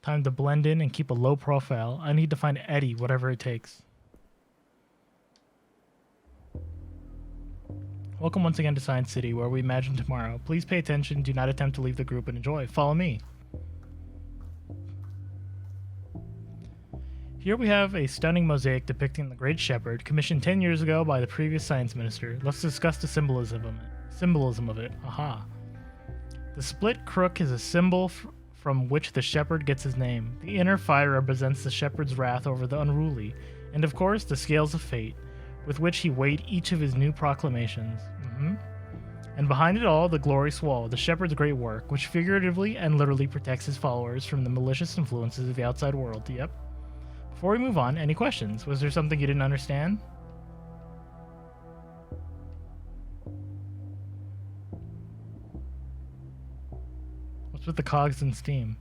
Time to blend in and keep a low profile. I need to find Eddie, whatever it takes. Welcome once again to Science City, where we imagine tomorrow. Please pay attention, do not attempt to leave the group, and enjoy. Follow me. Here we have a stunning mosaic depicting the Great Shepherd, commissioned 10 years ago by the previous science minister. Let's discuss the symbolism of it. Aha. The split crook is a symbol from which the shepherd gets his name. The inner fire represents the shepherd's wrath over the unruly, and of course the scales of fate, with which he weighed each of his new proclamations. And behind it all, the glorious wall, the shepherd's great work, which figuratively and literally protects his followers from the malicious influences of the outside world. Yep. Before we move on, any questions? Was there something you didn't understand? What's with the cogs and steam?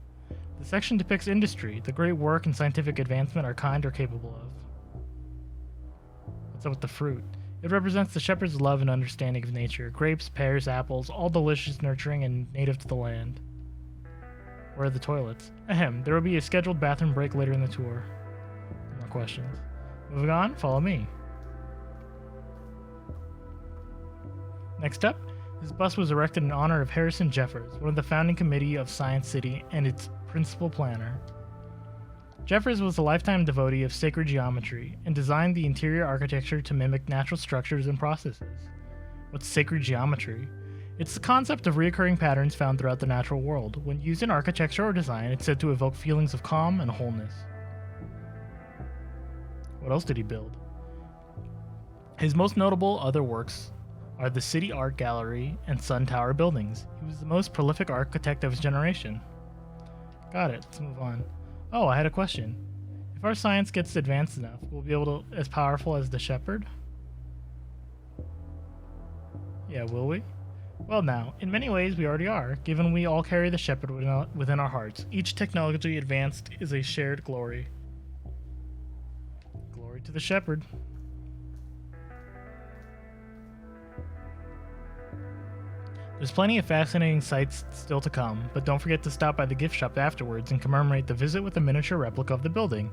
The section depicts industry. The great work and scientific advancement our kind are capable of. What's up with the fruit? It represents the shepherd's love and understanding of nature. Grapes, pears, apples, all delicious, nurturing, and native to the land. Where are the toilets? Ahem, there will be a scheduled bathroom break later in the tour. No more questions. Moving on, follow me. Next up, this bus was erected in honor of Harrison Jeffers, one of the founding committee of Science City and its principal planner. Jeffers was a lifetime devotee of sacred geometry and designed the interior architecture to mimic natural structures and processes. What's sacred geometry? It's the concept of recurring patterns found throughout the natural world. When used in architecture or design, it's said to evoke feelings of calm and wholeness. What else did he build? His most notable other works are the City Art Gallery and Sun Tower buildings. He was the most prolific architect of his generation. Got it. Let's move on. Oh, I had a question. If our science gets advanced enough, we'll be able to as powerful as the shepherd? Yeah, will we? Well now, in many ways we already are, given we all carry the shepherd within our hearts. Each technology advanced is a shared glory. Glory to the shepherd. There's plenty of fascinating sights still to come, but don't forget to stop by the gift shop afterwards and commemorate the visit with a miniature replica of the building.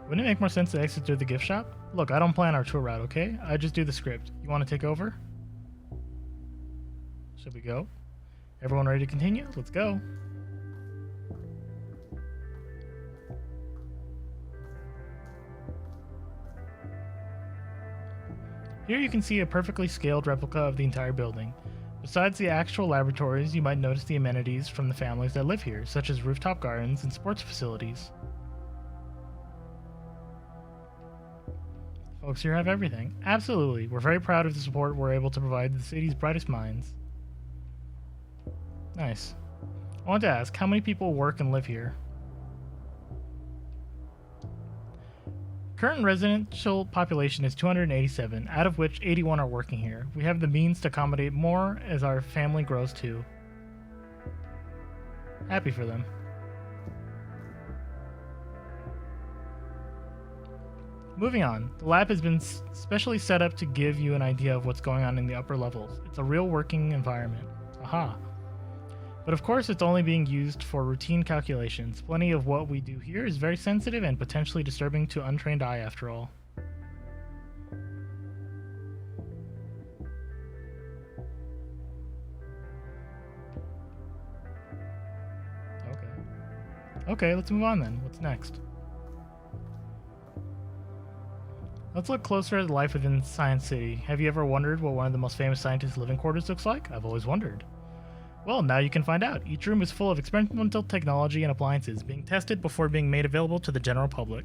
Wouldn't it make more sense to exit through the gift shop? Look, I don't plan our tour route, okay? I just do the script. You want to take over? Should we go? Everyone ready to continue? Let's go. Here you can see a perfectly scaled replica of the entire building. Besides the actual laboratories, you might notice the amenities from the families that live here, such as rooftop gardens and sports facilities. Folks here have everything. Absolutely. We're very proud of the support we're able to provide to the city's brightest minds. Nice. I want to ask, how many people work and live here? Current residential population is 287, out of which 81 are working here. We have the means to accommodate more as our family grows too. Happy for them. Moving on, the lab has been specially set up to give you an idea of what's going on in the upper levels. It's a real working environment. Aha. But of course, it's only being used for routine calculations. Plenty of what we do here is very sensitive and potentially disturbing to untrained eye after all. Okay, let's move on then. What's next? Let's look closer at life within Science City. Have you ever wondered what one of the most famous scientists' living quarters looks like? I've always wondered. Well, now you can find out. Each room is full of experimental technology and appliances being tested before being made available to the general public.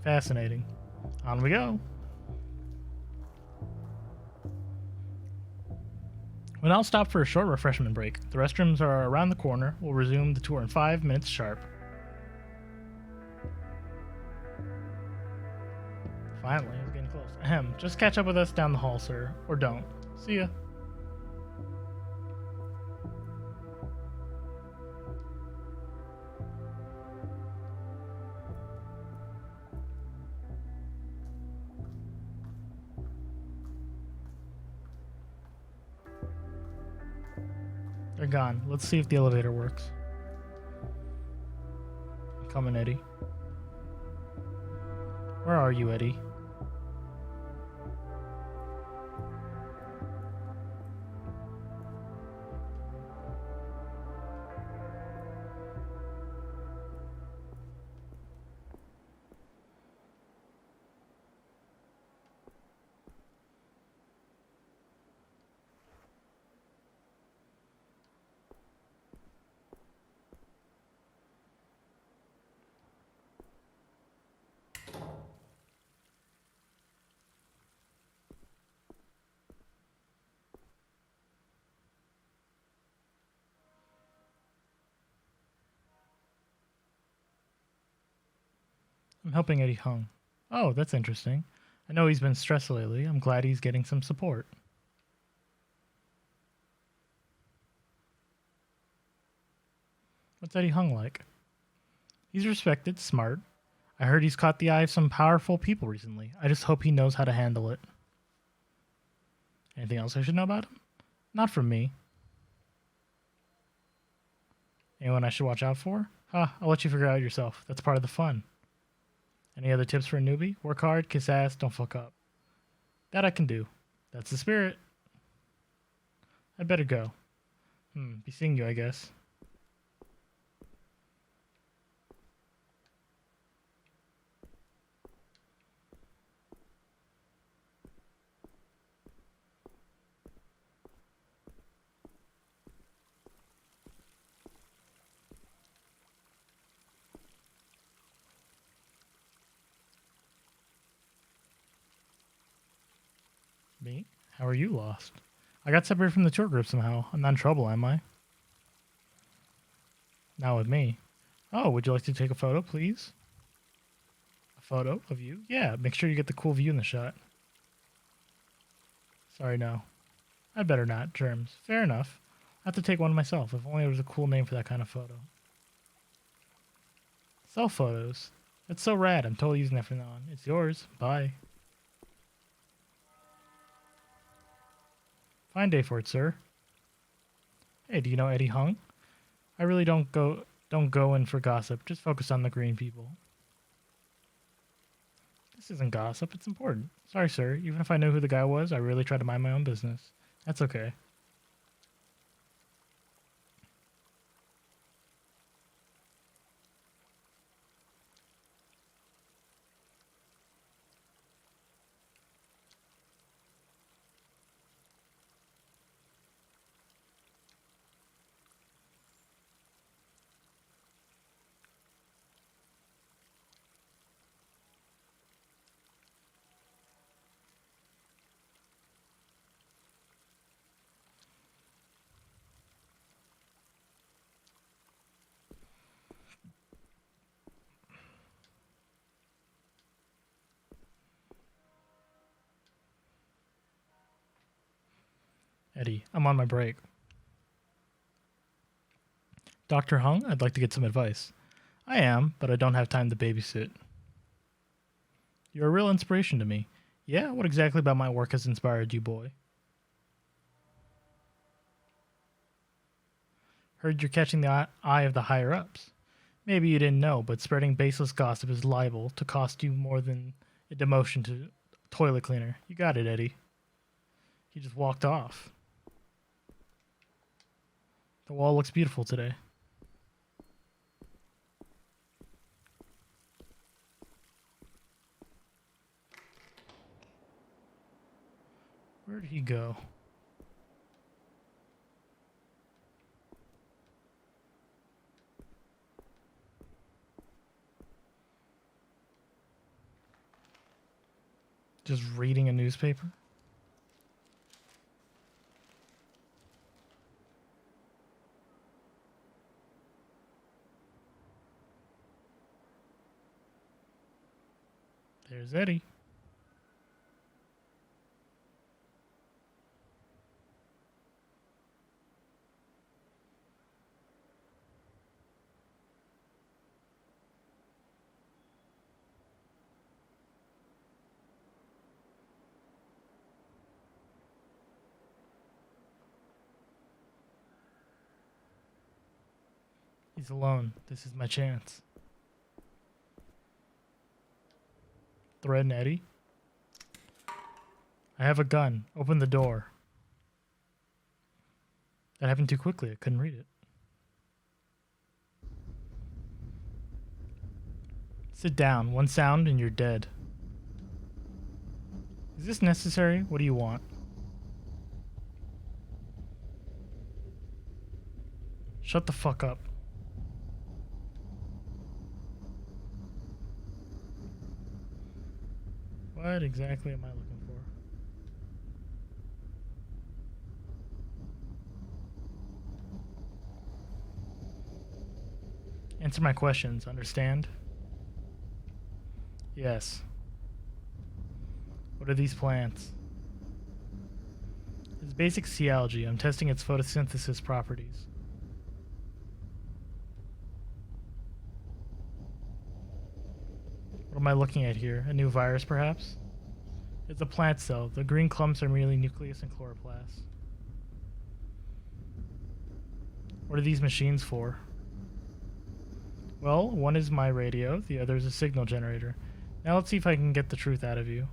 Fascinating. On we go. We'll now stop for a short refreshment break. The restrooms are around the corner. We'll resume the tour in 5 minutes sharp. Finally, it's getting close. Ahem. Just catch up with us down the hall, sir. Or don't. See ya. They're gone. Let's see if the elevator works. I'm coming, Eddie. Where are you, Eddie? I'm helping Eddie Hung. Oh, that's interesting. I know he's been stressed lately. I'm glad he's getting some support. What's Eddie Hung like? He's respected, smart. I heard he's caught the eye of some powerful people recently. I just hope he knows how to handle it. Anything else I should know about him? Not from me. Anyone I should watch out for? I'll let you figure it out yourself. That's part of the fun. Any other tips for a newbie? Work hard, kiss ass, don't fuck up. That I can do. That's the spirit. I better go. Be seeing you, I guess. Me? How are you lost? I got separated from the tour group somehow. I'm not in trouble, am I? Not with me. Oh, would you like to take a photo, please? A photo of you? Yeah, make sure you get the cool view in the shot. Sorry, no. I'd better not. Germs. Fair enough. I have to take one myself. If only there was a cool name for that kind of photo. Self photos. That's so rad. I'm totally using that from now on. It's yours. Bye. Fine day for it, sir. Hey, do you know Eddie Hung? I really don't go in for gossip. Just focus on the green people. This isn't gossip. It's important. Sorry, sir. Even if I knew who the guy was, I really try to mind my own business. That's okay. Eddie, I'm on my break. Dr. Hung, I'd like to get some advice. I am, but I don't have time to babysit. You're a real inspiration to me. Yeah, what exactly about my work has inspired you, boy? Heard you're catching the eye of the higher-ups. Maybe you didn't know, but spreading baseless gossip is liable to cost you more than a demotion to toilet cleaner. You got it, Eddie. He just walked off. The wall looks beautiful today. Where did he go? Just reading a newspaper? There's Eddie. He's alone. This is my chance. Threaten Eddie? I have a gun. Open the door. That happened too quickly. I couldn't read it. Sit down. One sound and you're dead. Is this necessary? What do you want? Shut the fuck up. What exactly am I looking for? Answer my questions, understand? Yes. What are these plants? It's basic sea algae. I'm testing its photosynthesis properties. What am I looking at here? A new virus, perhaps? It's a plant cell. The green clumps are merely nucleus and chloroplast. What are these machines for? Well, one is my radio, the other is a signal generator. Now let's see if I can get the truth out of you.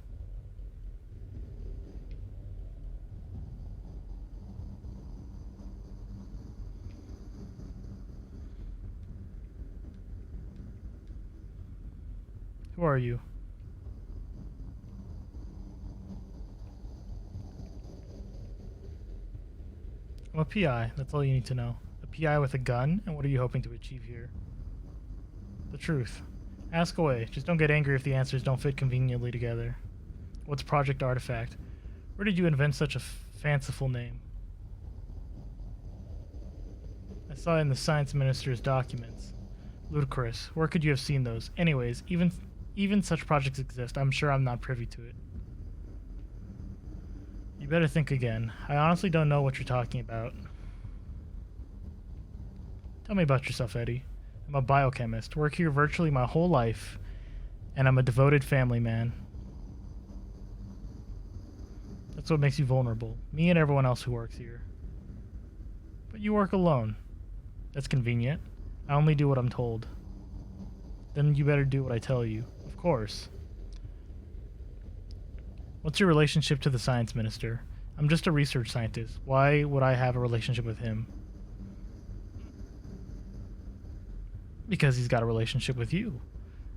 Who are you? I'm a PI, that's all you need to know. A PI with a gun, and what are you hoping to achieve here? The truth. Ask away, just don't get angry if the answers don't fit conveniently together. What's Project Artifact? Where did you invent such a fanciful name? I saw it in the science minister's documents. Ludicrous. Where could you have seen those? Anyways, even such projects exist. I'm sure I'm not privy to it. You better think again. I honestly don't know what you're talking about. Tell me about yourself, Eddie. I'm a biochemist. Work here virtually my whole life, and I'm a devoted family man. That's what makes you vulnerable. Me and everyone else who works here. But you work alone. That's convenient. I only do what I'm told. Then you better do what I tell you. Of course. What's your relationship to the science minister? I'm just a research scientist. Why would I have a relationship with him? Because he's got a relationship with you.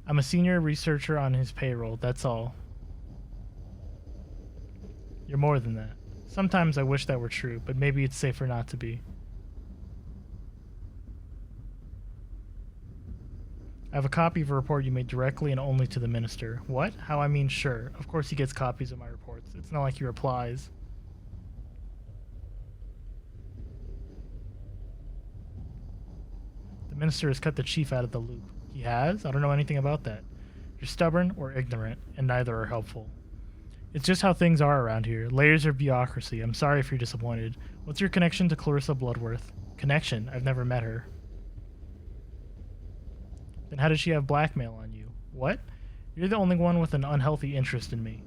I'm a senior researcher on his payroll, that's all. You're more than that. Sometimes I wish that were true, but maybe it's safer not to be. I have a copy of a report you made directly and only to the minister. What? How? I mean, sure. Of course he gets copies of my reports. It's not like he replies. The minister has cut the chief out of the loop. He has? I don't know anything about that. You're stubborn or ignorant, and neither are helpful. It's just how things are around here. Layers of bureaucracy. I'm sorry if you're disappointed. What's your connection to Clarissa Bloodworth? Connection? I've never met her. Then how does she have blackmail on you? What? You're the only one with an unhealthy interest in me.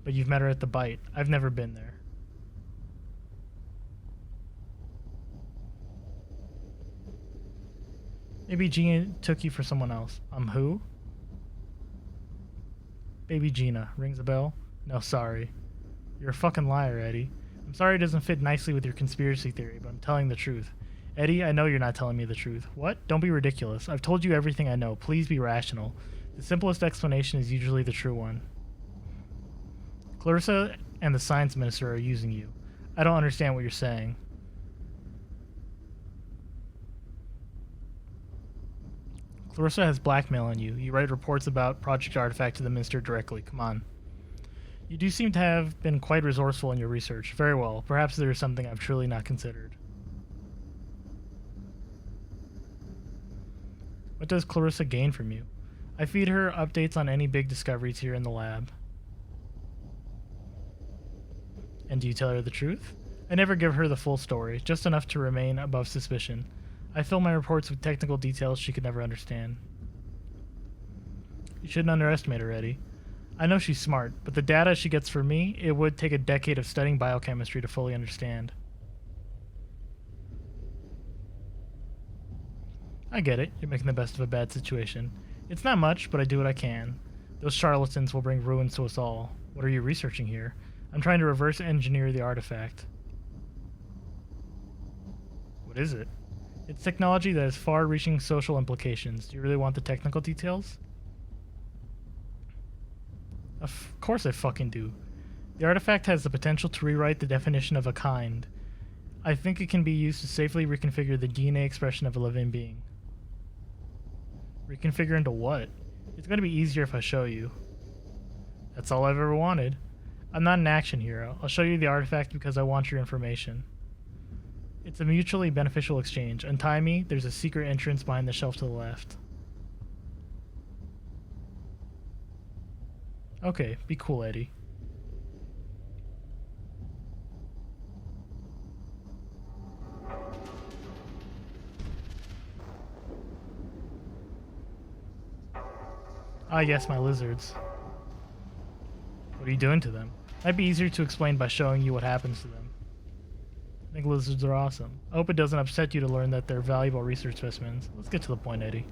But you've met her at the Bite. I've never been there. Maybe Gina took you for someone else. Who? Baby Gina. Rings a bell? No, sorry. You're a fucking liar, Eddie. I'm sorry it doesn't fit nicely with your conspiracy theory, but I'm telling the truth. Eddie, I know you're not telling me the truth. What? Don't be ridiculous. I've told you everything I know. Please be rational. The simplest explanation is usually the true one. Clarissa and the science minister are using you. I don't understand what you're saying. Clarissa has blackmail on you. You write reports about Project Artifact to the minister directly. Come on. You do seem to have been quite resourceful in your research. Very well. Perhaps there is something I've truly not considered. What does Clarissa gain from you? I feed her updates on any big discoveries here in the lab. And do you tell her the truth? I never give her the full story, just enough to remain above suspicion. I fill my reports with technical details she could never understand. You shouldn't underestimate her, Eddie. I know she's smart, but the data she gets from me, it would take a decade of studying biochemistry to fully understand. I get it. You're making the best of a bad situation. It's not much, but I do what I can. Those charlatans will bring ruin to us all. What are you researching here? I'm trying to reverse engineer the artifact. What is it? It's technology that has far-reaching social implications. Do you really want the technical details? Of course I fucking do. The artifact has the potential to rewrite the definition of a kind. I think it can be used to safely reconfigure the DNA expression of a living being. Reconfigure into what? It's going to be easier if I show you. That's all I've ever wanted. I'm not an action hero. I'll show you the artifact because I want your information. It's a mutually beneficial exchange. Untie me. There's a secret entrance behind the shelf to the left. Okay, be cool, Eddie. Ah, yes, my lizards. What are you doing to them? Might be easier to explain by showing you what happens to them. I think lizards are awesome. I hope it doesn't upset you to learn that they're valuable research specimens. Let's get to the point, Eddie.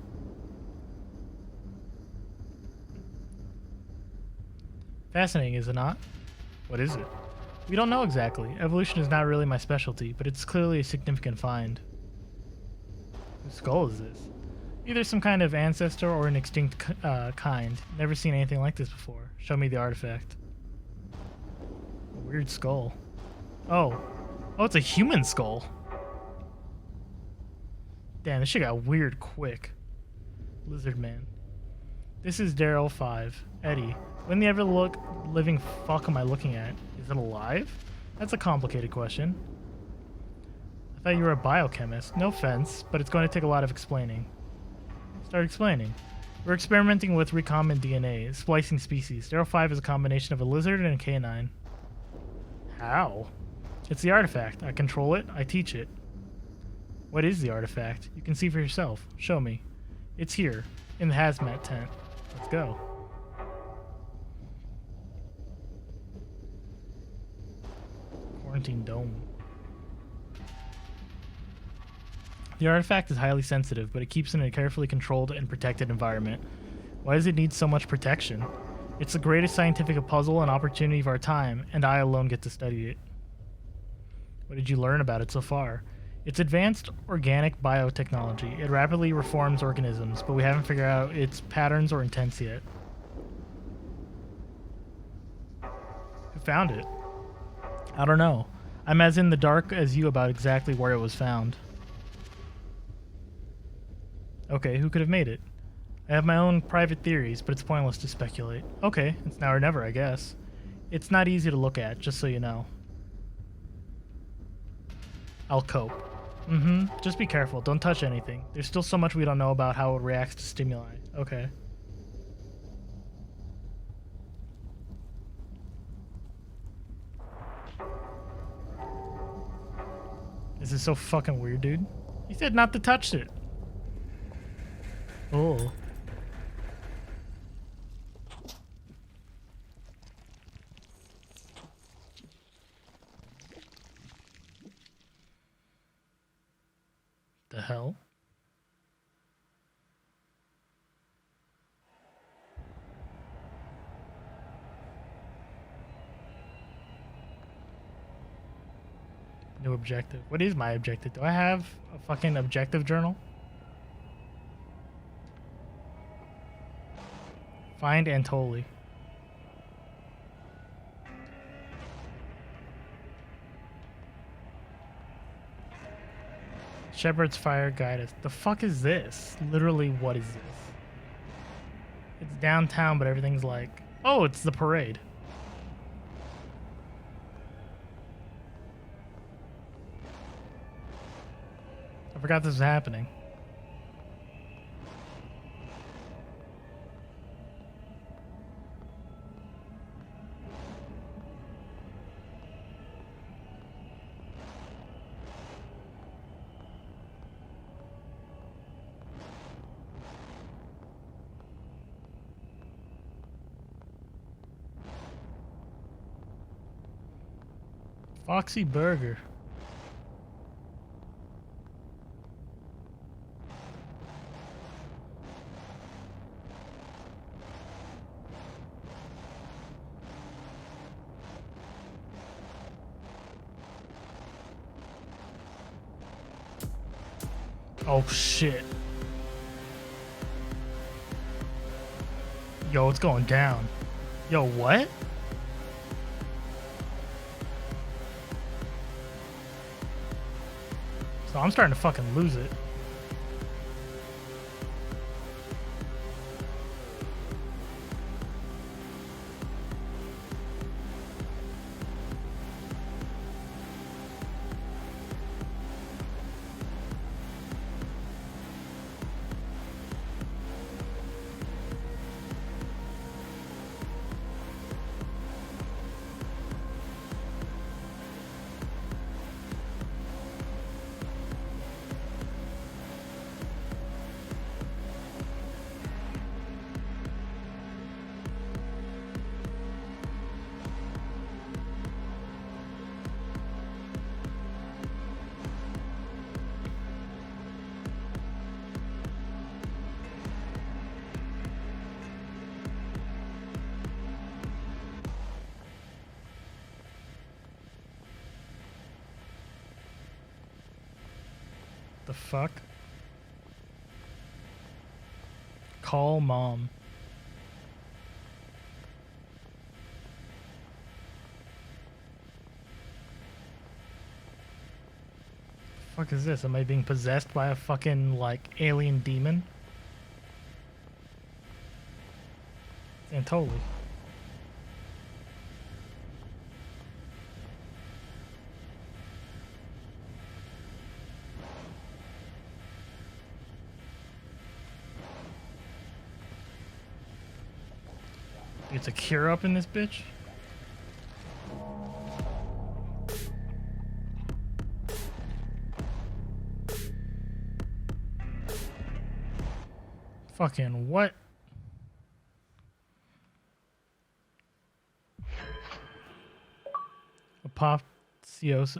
Fascinating, is it not? What is it? We don't know exactly. Evolution is not really my specialty, but it's clearly a significant find. Whose skull is this? Either some kind of ancestor or an extinct kind. Never seen anything like this before. Show me the artifact. A weird skull. Oh, it's a human skull. Damn, this shit got weird quick. Lizard man. This is Daryl 5. Eddie. When the ever living fuck am I looking at? Is it alive? That's a complicated question. I thought you were a biochemist. No offense, but it's going to take a lot of explaining. Start explaining. We're experimenting with recombinant DNA, splicing species. Daryl 5 is a combination of a lizard and a canine. How? It's the artifact. I control it. I teach it. What is the artifact? You can see for yourself. Show me. It's here, in the hazmat tent. Let's go. Quarantine dome. The artifact is highly sensitive, but it keeps it in a carefully controlled and protected environment. Why does it need so much protection? It's the greatest scientific puzzle and opportunity of our time, and I alone get to study it. What did you learn about it so far? It's advanced organic biotechnology. It rapidly reforms organisms, but we haven't figured out its patterns or intents yet. Who found it? I don't know. I'm as in the dark as you about exactly where it was found. Okay, who could have made it? I have my own private theories, but it's pointless to speculate. Okay, it's now or never, I guess. It's not easy to look at, just so you know. I'll cope. Just be careful. Don't touch anything. There's still so much we don't know about how it reacts to stimuli. Okay. This is so fucking weird, dude. He said not to touch it. Oh. The hell? New objective. What is my objective? Do I have a fucking objective journal? Find Antoli. Shepherd's Fire Guide. The fuck is this? Literally, what is this? It's downtown, but everything's like... Oh, it's the parade. I forgot this was happening. Foxy Burger. Oh shit. Yo, it's going down. Yo, what? So I'm starting to fucking lose it. The fuck? Call mom. The fuck is this? Am I being possessed by a fucking like alien demon? And totally. It's a cure up in this bitch. Fucking what? Apotheosis.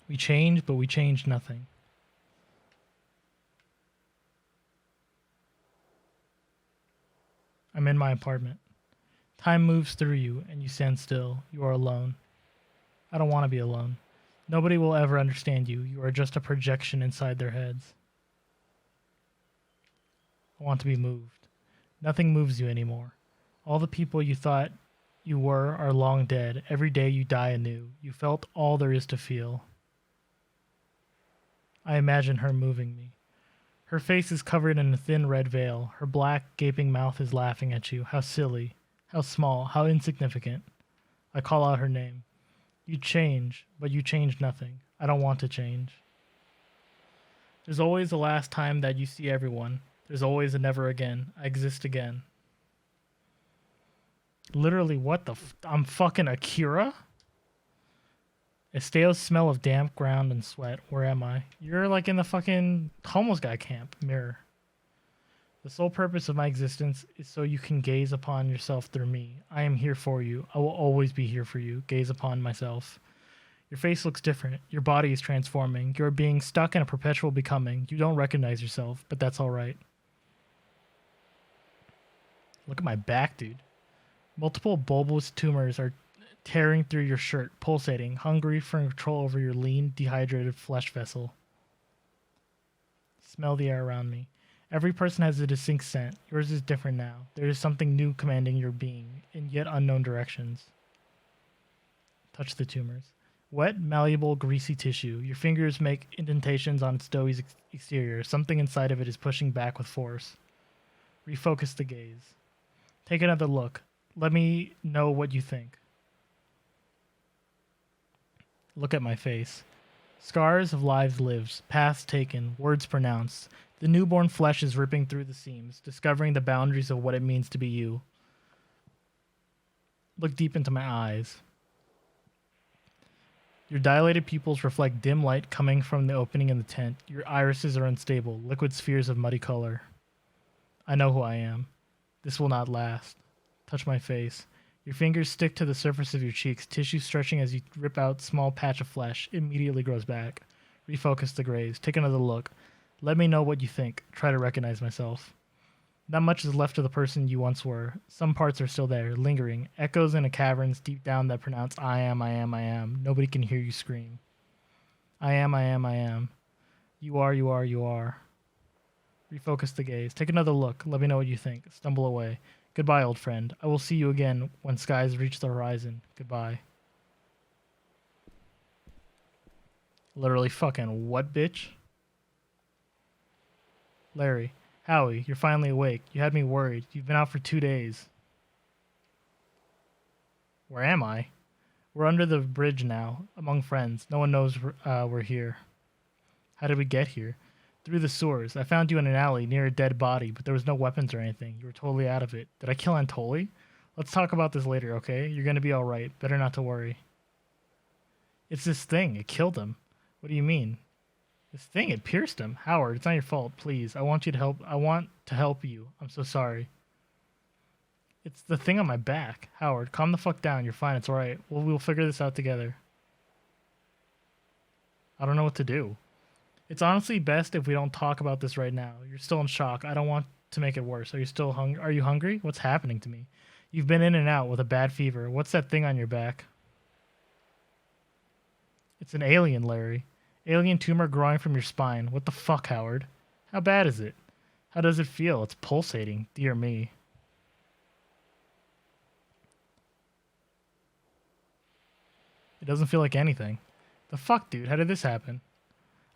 We changed, but we changed nothing. I'm in my apartment. Time moves through you, and you stand still. You are alone. I don't want to be alone. Nobody will ever understand you. You are just a projection inside their heads. I want to be moved. Nothing moves you anymore. All the people you thought you were are long dead. Every day you die anew. You felt all there is to feel. I imagine her moving me. Her face is covered in a thin red veil. Her black, gaping mouth is laughing at you. How silly. How small. How insignificant. I call out her name. You change, but you change nothing. I don't want to change. There's always the last time that you see everyone. There's always a never again. I exist again. Literally, what the I'm fucking Akira? A stale smell of damp ground and sweat. Where am I? You're like in the fucking homeless guy camp. Mirror. The sole purpose of my existence is so you can gaze upon yourself through me. I am here for you. I will always be here for you. Gaze upon myself. Your face looks different. Your body is transforming. You're being stuck in a perpetual becoming. You don't recognize yourself, but that's all right. Look at my back, dude. Multiple bulbous tumors are tearing through your shirt, pulsating, hungry for control over your lean, dehydrated flesh vessel. Smell the air around me. Every person has a distinct scent. Yours is different now. There is something new commanding your being, in yet unknown directions. Touch the tumors. Wet, malleable, greasy tissue. Your fingers make indentations on its doughy exterior. Something inside of it is pushing back with force. Refocus the gaze. Take another look. Let me know what you think. Look at my face. Scars of lives lived, paths taken, words pronounced. The newborn flesh is ripping through the seams, discovering the boundaries of what it means to be you. Look deep into my eyes. Your dilated pupils reflect dim light coming from the opening in the tent. Your irises are unstable, liquid spheres of muddy color. I know who I am. This will not last. Touch my face. Your fingers stick to the surface of your cheeks, tissue stretching as you rip out small patch of flesh. It immediately grows back. Refocus the gaze. Take another look. Let me know what you think. Try to recognize myself. Not much is left of the person you once were. Some parts are still there, lingering, echoes in a caverns deep down that pronounce I am, I am, I am. Nobody can hear you scream. I am, I am, I am. You are, you are, you are. Refocus the gaze. Take another look. Let me know what you think. Stumble away. Goodbye, old friend. I will see you again when skies reach the horizon. Goodbye. Literally fucking what, bitch? Larry. Howie, you're finally awake. You had me worried. You've been out for 2 days. Where am I? We're under the bridge now, among friends. No one knows we're here. How did we get here? Through the sewers. I found you in an alley near a dead body, but there was no weapons or anything. You were totally out of it. Did I kill Antoli? Let's talk about this later, okay? You're gonna be alright. Better not to worry. It's this thing. It killed him. What do you mean? This thing, it pierced him. Howard, it's not your fault. Please, I want to help you. I'm so sorry. It's the thing on my back. Howard, calm the fuck down. You're fine. It's alright. We'll figure this out together. I don't know what to do. It's honestly best if we don't talk about this right now. You're still in shock. I don't want to make it worse. Are you hungry? What's happening to me? You've been in and out with a bad fever. What's that thing on your back? It's an alien, Larry. Alien tumor growing from your spine. What the fuck, Howard? How bad is it? How does it feel? It's pulsating. Dear me. It doesn't feel like anything. The fuck, dude? How did this happen?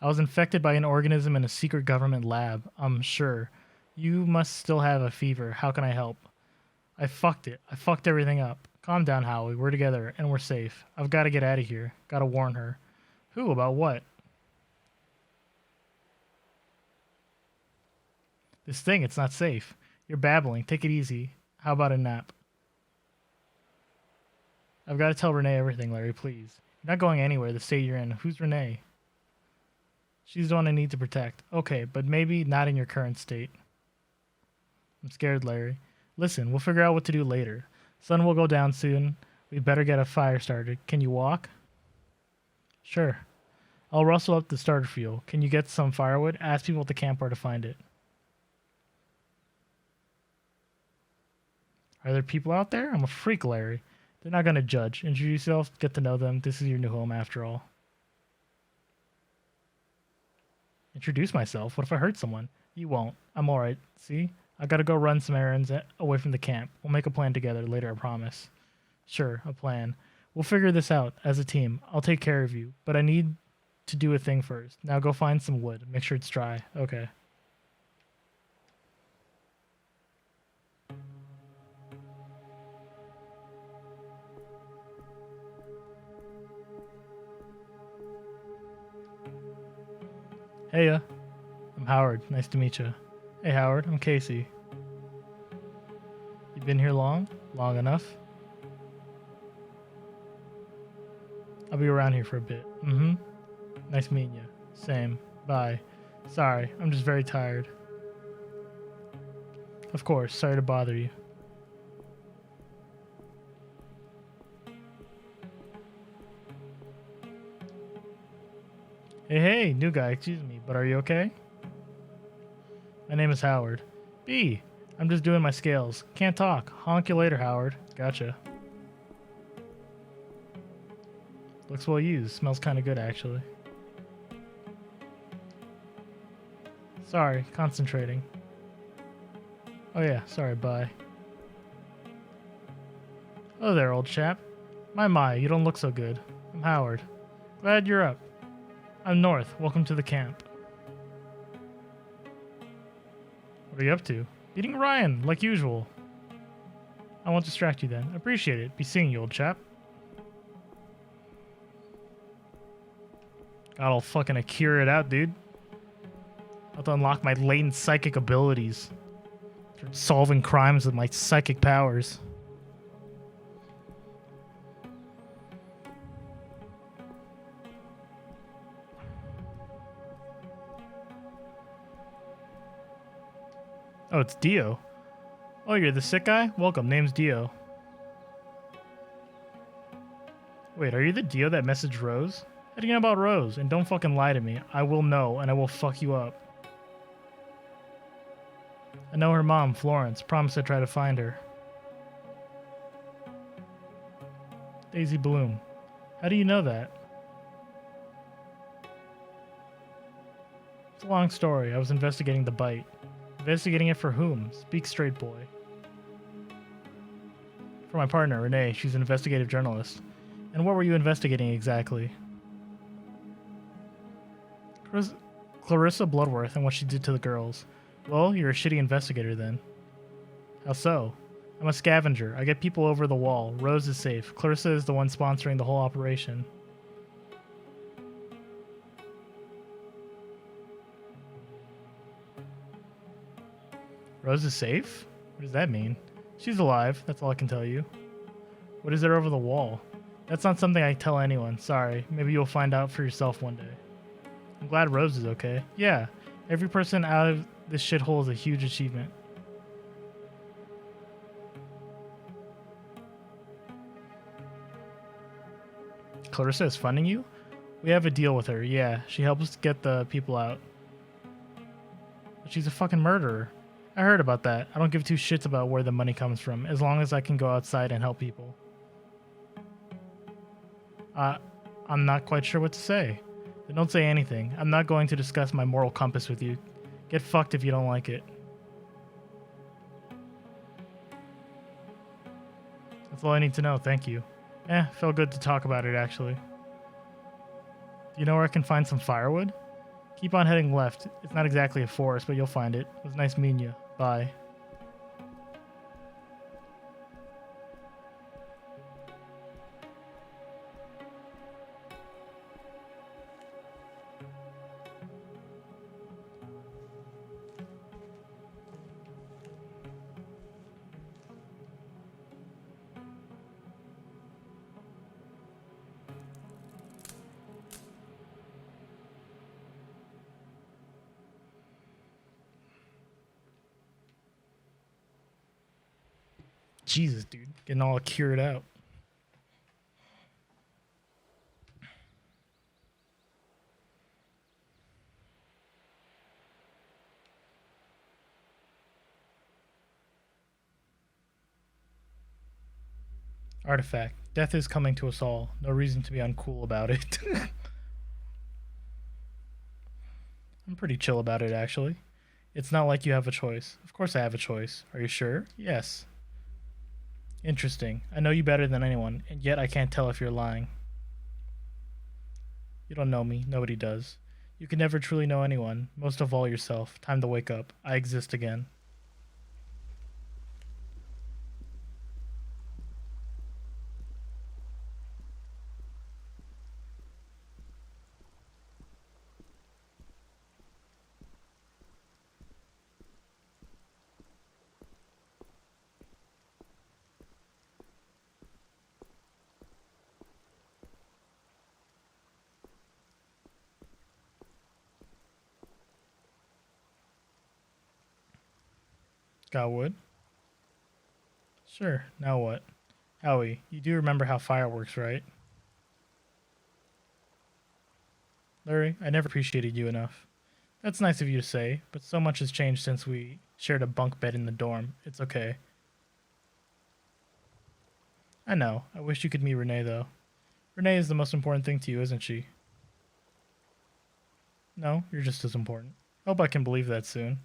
I was infected by an organism in a secret government lab. I'm sure. You must still have a fever. How can I help? I fucked it. I fucked everything up. Calm down, Howie. We're together, and we're safe. I've got to get out of here. Got to warn her. Who? About what? This thing, it's not safe. You're babbling. Take it easy. How about a nap? I've got to tell Renee everything, Larry, please. You're not going anywhere, the state you're in. Who's Renee? She's the one I need to protect. Okay, but maybe not in your current state. I'm scared, Larry. Listen, we'll figure out what to do later. Sun will go down soon. We better get a fire started. Can you walk? Sure. I'll rustle up the starter fuel. Can you get some firewood? Ask people at the camp where to find it. Are there people out there? I'm a freak, Larry. They're not going to judge. Introduce yourself, get to know them. This is your new home after all. Introduce myself? What if I hurt someone? You won't. I'm alright. See? I gotta go run some errands away from the camp. We'll make a plan together later, I promise. Sure, a plan. We'll figure this out as a team. I'll take care of you, but I need to do a thing first. Now go find some wood. Make sure it's dry. Okay. Heya. I'm Howard. Nice to meet you. Hey, Howard. I'm Casey. You been here long? Long enough? I'll be around here for a bit. Mm-hmm. Nice meeting you. Same. Bye. Sorry. I'm just very tired. Of course. Sorry to bother you. Hey, new guy, excuse me, but are you okay? My name is Howard. B, I'm just doing my scales. Can't talk. Honk you later, Howard. Gotcha. Looks well used. Smells kind of good, actually. Sorry, concentrating. Oh yeah, sorry, bye. Hello there, old chap. My, you don't look so good. I'm Howard. Glad you're up. I'm North. Welcome to the camp. What are you up to? Beating Ryan, like usual. I won't distract you then. Appreciate it. Be seeing you, old chap. God, I'll fucking Akira it out, dude. I'll have to unlock my latent psychic abilities. Start solving crimes with my psychic powers. Oh, it's Dio. Oh, you're the sick guy? Welcome, name's Dio. Wait, are you the Dio that messaged Rose? How do you know about Rose? And don't fucking lie to me. I will know, and I will fuck you up. I know her mom, Florence. Promised I'd try to find her. Daisy Bloom. How do you know that? It's a long story. I was investigating the bite. Investigating it for whom? Speak straight, boy. For my partner, Renee. She's an investigative journalist. And what were you investigating exactly? Clarissa Bloodworth and what she did to the girls. Well, you're a shitty investigator then. How so? I'm a scavenger. I get people over the wall. Rose is safe. Clarissa is the one sponsoring the whole operation. Rose is safe? What does that mean? She's alive. That's all I can tell you. What is there over the wall? That's not something I tell anyone. Sorry. Maybe you'll find out for yourself one day. I'm glad Rose is okay. Yeah. Every person out of this shithole is a huge achievement. Clarissa is funding you? We have a deal with her, yeah. She helps get the people out. But she's a fucking murderer. I heard about that. I don't give two shits about where the money comes from, as long as I can go outside and help people. I'm not quite sure what to say. Then don't say anything. I'm not going to discuss my moral compass with you. Get fucked if you don't like it. That's all I need to know, thank you. Felt good to talk about it, actually. Do you know where I can find some firewood? Keep on heading left. It's not exactly a forest, but you'll find it. It was nice meeting you. Bye. Jesus, dude. Getting all cured out. Artifact. Death is coming to us all. No reason to be uncool about it. I'm pretty chill about it, actually. It's not like you have a choice. Of course I have a choice. Are you sure? Yes. Interesting. I know you better than anyone, and yet I can't tell if you're lying. You don't know me. Nobody does. You can never truly know anyone, most of all yourself. Time to wake up. I exist again. Got wood? Sure, now what? Howie, you do remember how fire works, right? Larry, I never appreciated you enough. That's nice of you to say, but so much has changed since we shared a bunk bed in the dorm. It's okay. I know. I wish you could meet Renee, though. Renee is the most important thing to you, isn't she? No, you're just as important. Hope I can believe that soon.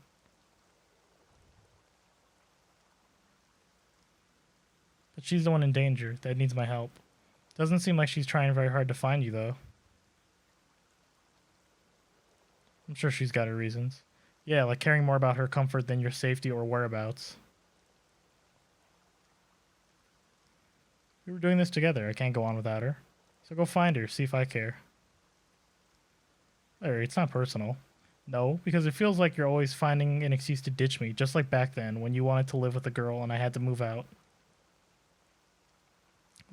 But she's the one in danger that needs my help. Doesn't seem like she's trying very hard to find you, though. I'm sure she's got her reasons. Yeah, like caring more about her comfort than your safety or whereabouts. We were doing this together. I can't go on without her. So go find her, see if I care. Larry, it's not personal. No, because it feels like you're always finding an excuse to ditch me, just like back then when you wanted to live with a girl and I had to move out.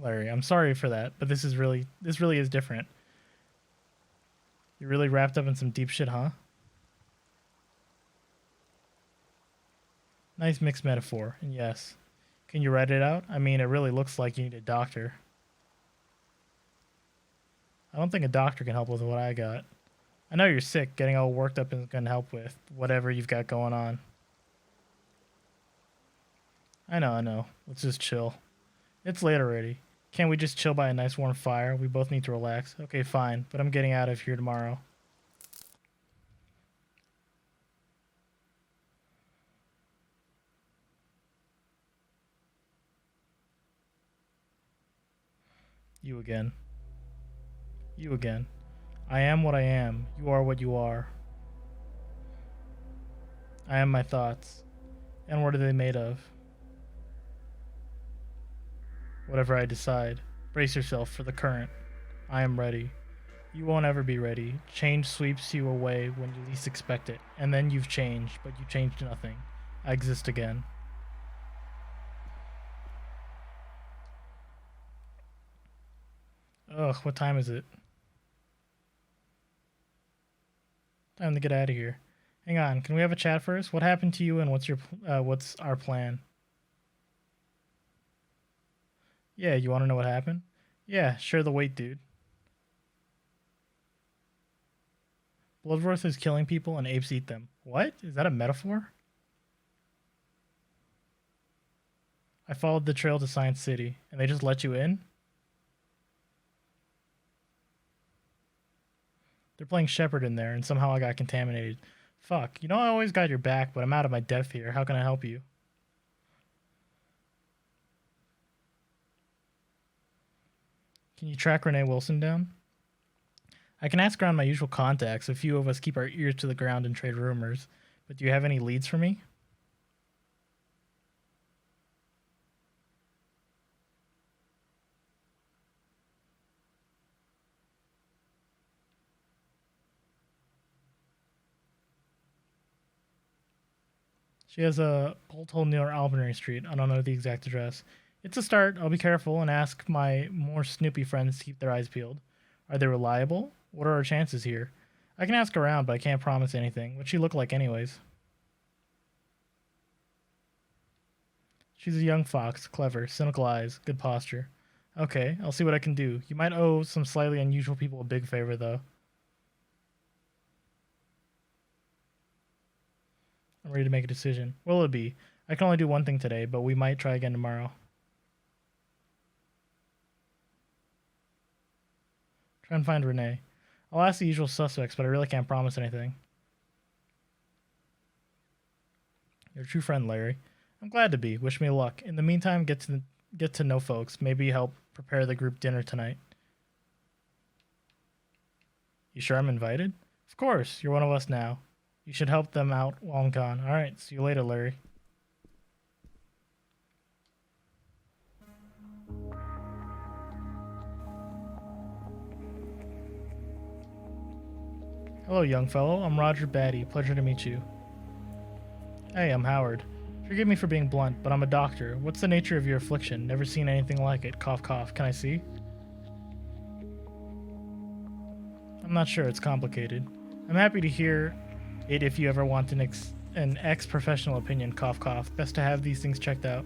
Larry, I'm sorry for that, but this really is different. You're really wrapped up in some deep shit, huh? Nice mixed metaphor, and yes. Can you write it out? I mean, it really looks like you need a doctor. I don't think a doctor can help with what I got. I know you're sick. Getting all worked up isn't going to help with whatever you've got going on. I know. Let's just chill. It's late already. Can't we just chill by a nice warm fire? We both need to relax. Okay, fine, but I'm getting out of here tomorrow. You again. You again. I am what I am. You are what you are. I am my thoughts. And what are they made of? Whatever I decide. Brace yourself for the current. I am ready. You won't ever be ready. Change sweeps you away when you least expect it. And then you've changed, but you changed nothing. I exist again. Ugh, what time is it? Time to get out of here. Hang on, can we have a chat first? What happened to you and what's our plan? Yeah, you want to know what happened? Yeah, share the weight, dude. Bloodworth is killing people and apes eat them. What? Is that a metaphor? I followed the trail to Science City, and they just let you in? They're playing Shepherd in there, and somehow I got contaminated. Fuck, you know I always got your back, but I'm out of my depth here. How can I help you? Can you track Renee Wilson down? I can ask around my usual contacts. A few of us keep our ears to the ground and trade rumors. But do you have any leads for me? She has a bolt hole near Albury Street. I don't know the exact address. It's a start. I'll be careful and ask my more snoopy friends to keep their eyes peeled. Are they reliable? What are our chances here? I can ask around, but I can't promise anything. What's she look like anyways? She's a young fox, clever, cynical eyes, good posture. Okay, I'll see what I can do. You might owe some slightly unusual people a big favor, though. I'm ready to make a decision. What'll it be? I can only do one thing today, but we might try again tomorrow. Try and find Renee. I'll ask the usual suspects, but I really can't promise anything. You're a true friend, Larry. I'm glad to be. Wish me luck. In the meantime, get to know folks. Maybe help prepare the group dinner tonight. You sure I'm invited? Of course. You're one of us now. You should help them out while I'm gone. All right. See you later, Larry. Hello, young fellow. I'm Roger Batty. Pleasure to meet you. Hey, I'm Howard. Forgive me for being blunt, but I'm a doctor. What's the nature of your affliction? Never seen anything like it. Cough, cough. Can I see? I'm not sure. It's complicated. I'm happy to hear it if you ever want an ex-professional opinion. Cough, cough. Best to have these things checked out.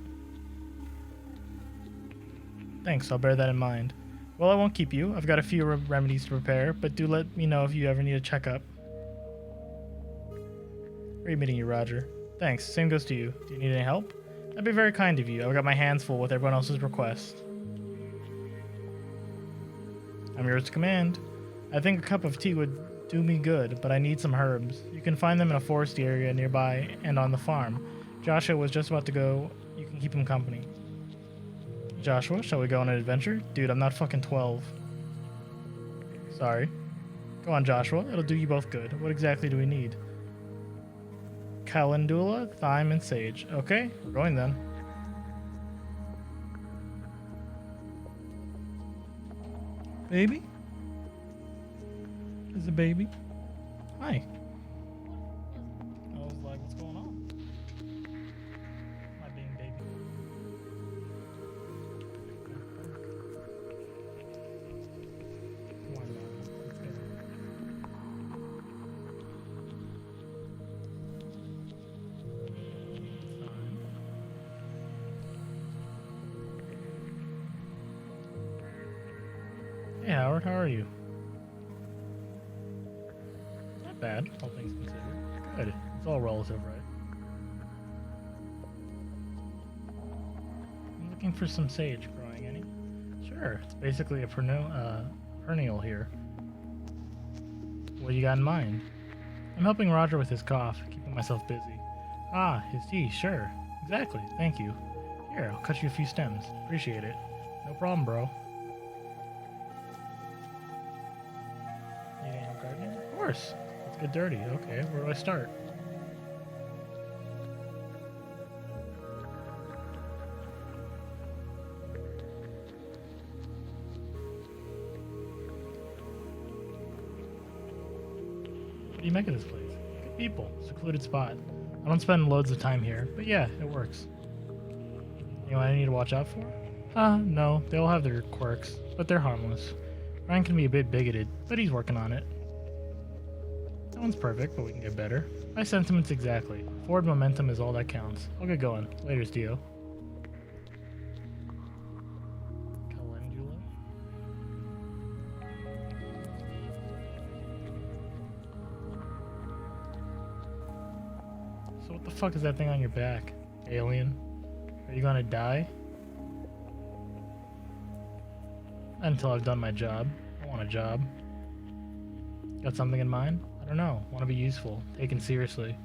Thanks. I'll bear that in mind. Well, I won't keep you. I've got a few remedies to prepare, but do let me know if you ever need a checkup. Great meeting you, Roger. Thanks. Same goes to you. Do you need any help? That'd be very kind of you. I've got my hands full with everyone else's requests. I'm yours to command. I think a cup of tea would do me good, but I need some herbs. You can find them in a forest area nearby and on the farm. Joshua was just about to go. You can keep him company. Joshua, shall we go on an adventure? Dude, I'm not fucking 12. Sorry. Go on, Joshua. It'll do you both good. What exactly do we need? Calendula, thyme, and sage. Okay, we're going then. Baby? Is a baby? Hi. I was like, what's going on? My being baby. Come on, man. Let's go. Hey Howard, how are you? Not bad, all things considered. Good. It's all relative, right? Looking for some sage. Growing any? Sure. It's basically a perennial here. What do you got in mind? I'm helping Roger with his cough, keeping myself busy. Ah, his tea. Sure. Exactly. Thank you. Here, I'll cut you a few stems. Appreciate it. No problem, bro. Need any help gardening? Of course. Let's get dirty. Okay, where do I start? What do you make of this place? Good people. Secluded spot. I don't spend loads of time here, but yeah, it works. Anyone I need to watch out for? No. They all have their quirks, but they're harmless. Ryan can be a bit bigoted, but he's working on it. No one's perfect, but we can get better. My sentiments exactly. Forward momentum is all that counts. I'll get going. Laters, Dio. Calendula? So what the fuck is that thing on your back? Alien? Are you gonna die? Until I've done my job. I want a job. Got something in mind? I don't know. Want to be useful. Taken seriously.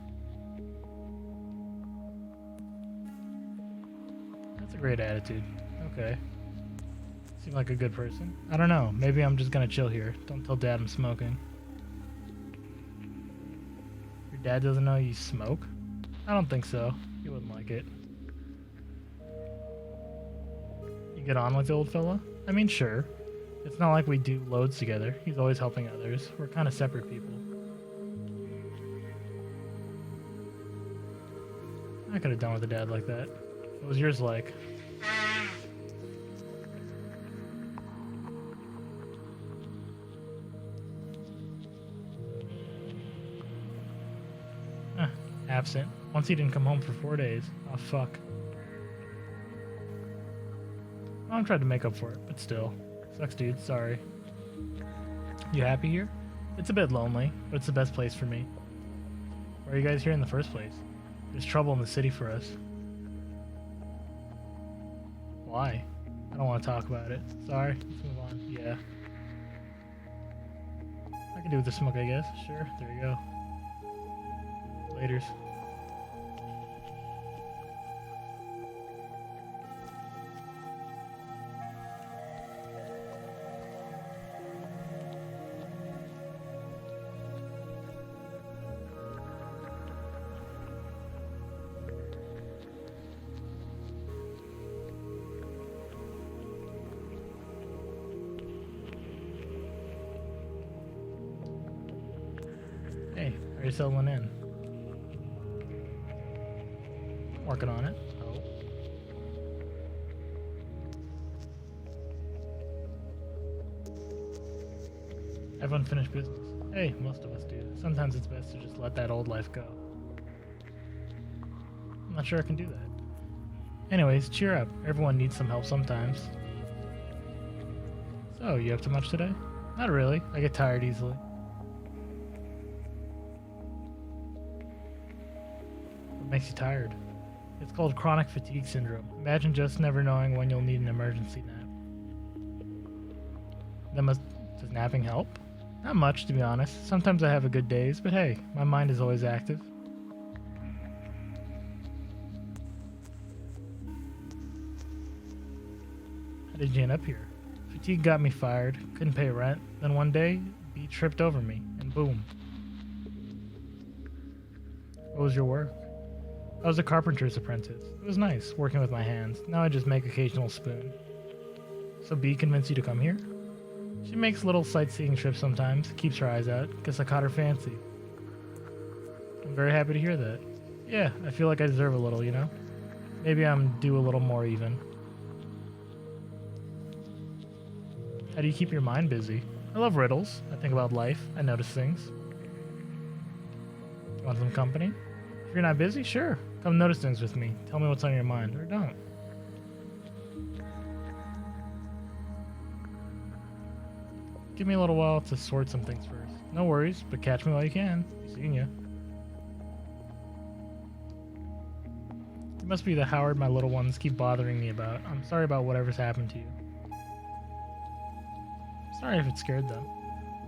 That's a great attitude. Okay. Seem like a good person. I don't know. Maybe I'm just gonna chill here. Don't tell Dad I'm smoking. Your dad doesn't know you smoke? I don't think so. He wouldn't like it. You get on with the old fella? I mean, sure. It's not like we do loads together. He's always helping others. We're kind of separate people. I could have done with a dad like that. What was yours like? Absent. Once he didn't come home for 4 days. Oh, fuck. Mom tried to make up for it, but still. Sucks, dude. Sorry. You happy here? It's a bit lonely, but it's the best place for me. Why are you guys here in the first place? There's trouble in the city for us. Why? I don't want to talk about it. Sorry. Let's move on. Yeah. I can do with the smoke, I guess. Sure. There you go. Laters. Hey, are you settling in? Working on it. Oh. Have unfinished business. Hey, most of us do. Sometimes it's best to just let that old life go. I'm not sure I can do that. Anyways, cheer up. Everyone needs some help sometimes. So, you up to much today? Not really. I get tired easily. What makes you tired? It's called chronic fatigue syndrome. Imagine just never knowing when you'll need an emergency nap. Does napping help? Not much, to be honest. Sometimes I have a good days, but hey, my mind is always active. How did you end up here? Fatigue got me fired, couldn't pay rent, then one day, B tripped over me, and boom. What was your work? I was a carpenter's apprentice. It was nice, working with my hands. Now I just make occasional spoon. So B convinced you to come here? She makes little sightseeing trips sometimes, keeps her eyes out. Guess I caught her fancy. I'm very happy to hear that. Yeah, I feel like I deserve a little, you know? Maybe I'm due a little more even. How do you keep your mind busy? I love riddles. I think about life. I notice things. Want some company? If you're not busy, sure. Come notice things with me. Tell me what's on your mind, or don't. Give me a little while to sort some things first. No worries, but catch me while you can. Seeing ya. Give must be the Howard my little ones keep bothering me about. I'm sorry about whatever's happened to you. Sorry if it scared them.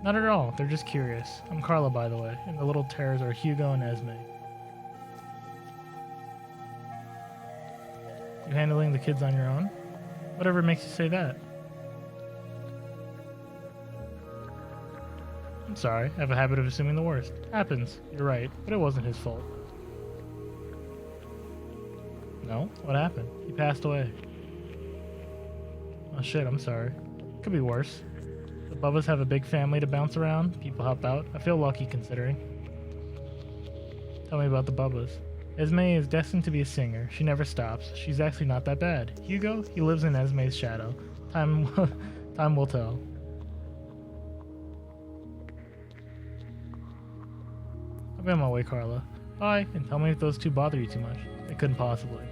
Not at all, they're just curious. I'm Carla, by the way, and the little terrors are Hugo and Esme. You handling the kids on your own? Whatever makes you say that? I'm sorry, I have a habit of assuming the worst. Happens, you're right, but it wasn't his fault. No? What happened? He passed away. Oh shit, I'm sorry. Could be worse. The Bubbas have a big family to bounce around. People help out. I feel lucky considering. Tell me about the Bubbas. Esme is destined to be a singer. She never stops. She's actually not that bad. Hugo? He lives in Esme's shadow. Time will tell. I'll be on my way, Carla. Bye, and tell me if those two bother you too much. They couldn't possibly.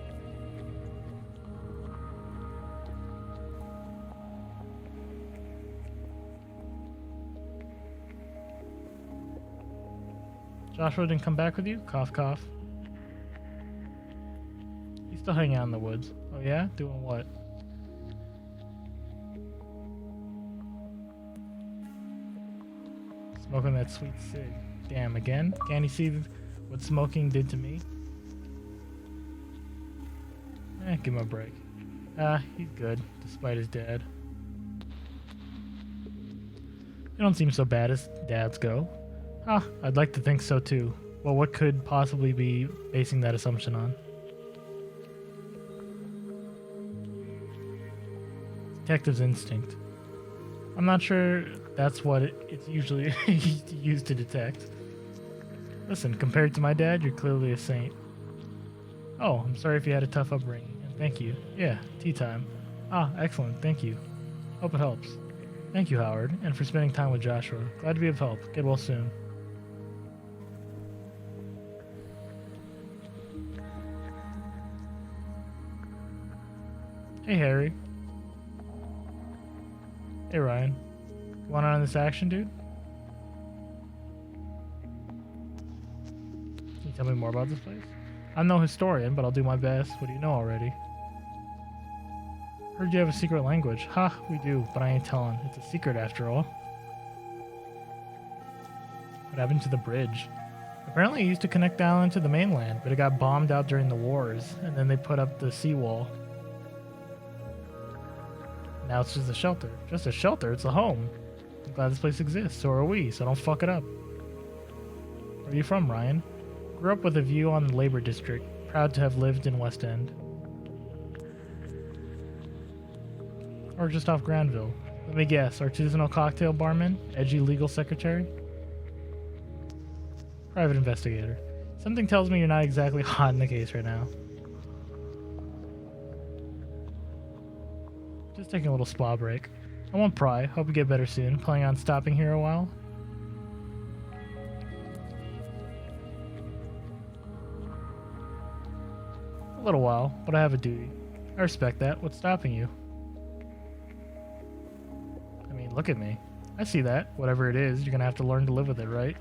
Joshua didn't come back with you? Cough, cough. He's still hanging out in the woods. Oh yeah? Doing what? Smoking that sweet cig. Damn, again? Can't he see what smoking did to me? Give him a break. He's good, despite his dad. You don't seem so bad as dads go. I'd like to think so too. Well, what could possibly be basing that assumption on? Detective's instinct. I'm not sure that's what it's usually used to detect. Listen, compared to my dad, you're clearly a saint. Oh, I'm sorry if you had a tough upbringing. And thank you. Yeah, tea time. Excellent, thank you. Hope it helps. Thank you, Howard, and for spending time with Joshua. Glad to be of help. Get well soon. Hey, Harry. Hey, Ryan. You want on this action, dude? Can you tell me more about this place? I'm no historian, but I'll do my best. What do you know already? Heard you have a secret language. Ha, we do, but I ain't telling. It's a secret after all. What happened to the bridge? Apparently it used to connect down into the mainland, but it got bombed out during the wars, and then they put up the seawall. Now it's just a shelter. Just a shelter? It's a home. I'm glad this place exists, so are we, so don't fuck it up. Where are you from, Ryan? Grew up with a view on the Labor District. Proud to have lived in West End. Or just off Granville. Let me guess, artisanal cocktail barman? Edgy legal secretary? Private investigator. Something tells me you're not exactly hot in the case right now. Just taking a little spa break. I won't pry. Hope you get better soon. Planning on stopping here a while? A little while, but I have a duty. I respect that. What's stopping you? I mean, look at me. I see that. Whatever it is, you're gonna have to learn to live with it, right?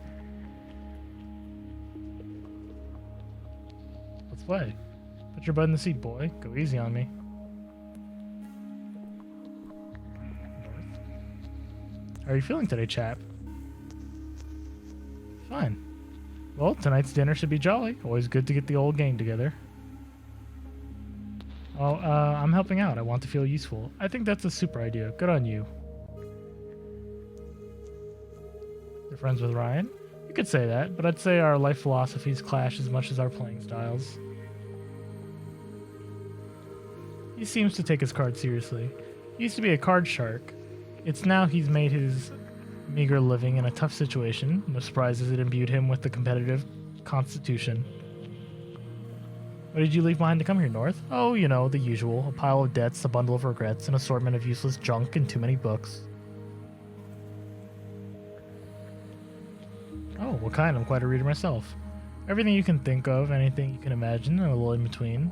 Let's play. Put your butt in the seat, boy. Go easy on me. How are you feeling today, chap? Fine. Well, tonight's dinner should be jolly. Always good to get the old gang together. Oh, I'm helping out. I want to feel useful. I think that's a super idea. Good on you. You're friends with Ryan? You could say that, but I'd say our life philosophies clash as much as our playing styles. He seems to take his cards seriously. He used to be a card shark. It's now he's made his meager living in a tough situation. No surprises it imbued him with the competitive constitution. What did you leave behind to come here, North? Oh, you know, the usual. A pile of debts, a bundle of regrets, an assortment of useless junk, and too many books. Oh, what kind? I'm quite a reader myself. Everything you can think of, anything you can imagine, and a little in between.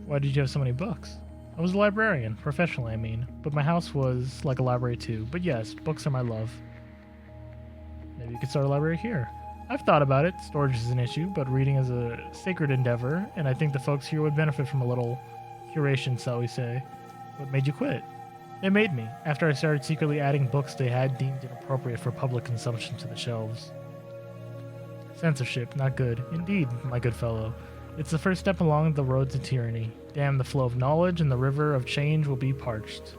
Why did you have so many books? I was a librarian, professionally I mean, but my house was like a library too. But yes, books are my love. Maybe you could start a library here. I've thought about it. Storage is an issue, but reading is a sacred endeavor, and I think the folks here would benefit from a little curation, shall we say. What made you quit? They made me, after I started secretly adding books they had deemed inappropriate for public consumption to the shelves. Censorship, not good. Indeed, my good fellow. It's the first step along the road to tyranny. Damn the flow of knowledge, and the river of change will be parched.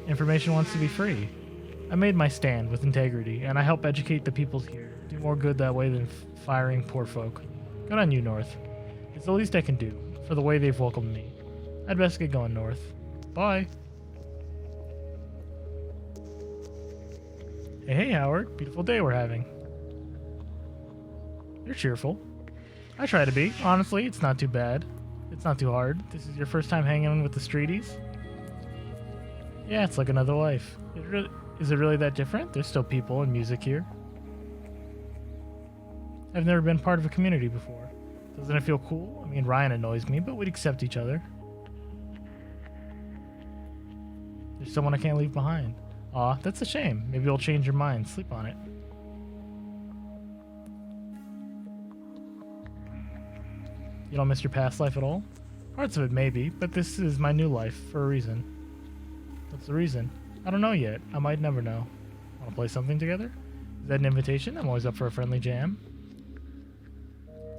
Information wants to be free. I made my stand with integrity, and I help educate the peoples here. Do more good that way than firing poor folk. Good on you, North. It's the least I can do, for the way they've welcomed me. I'd best get going, North. Bye. Hey, Howard. Beautiful day we're having. You're cheerful. I try to be. Honestly, it's not too bad. It's not too hard. This is your first time hanging with the streeties? Yeah, it's like another life. Is it really that different? There's still people and music here. I've never been part of a community before. Doesn't it feel cool? I mean, Ryan annoys me, but we'd accept each other. There's someone I can't leave behind. Aw, that's a shame. Maybe you'll change your mind. Sleep on it. You don't miss your past life at all? Parts of it maybe, but this is my new life for a reason. What's the reason? I don't know yet. I might never know. Want to play something together? Is that an invitation? I'm always up for a friendly jam.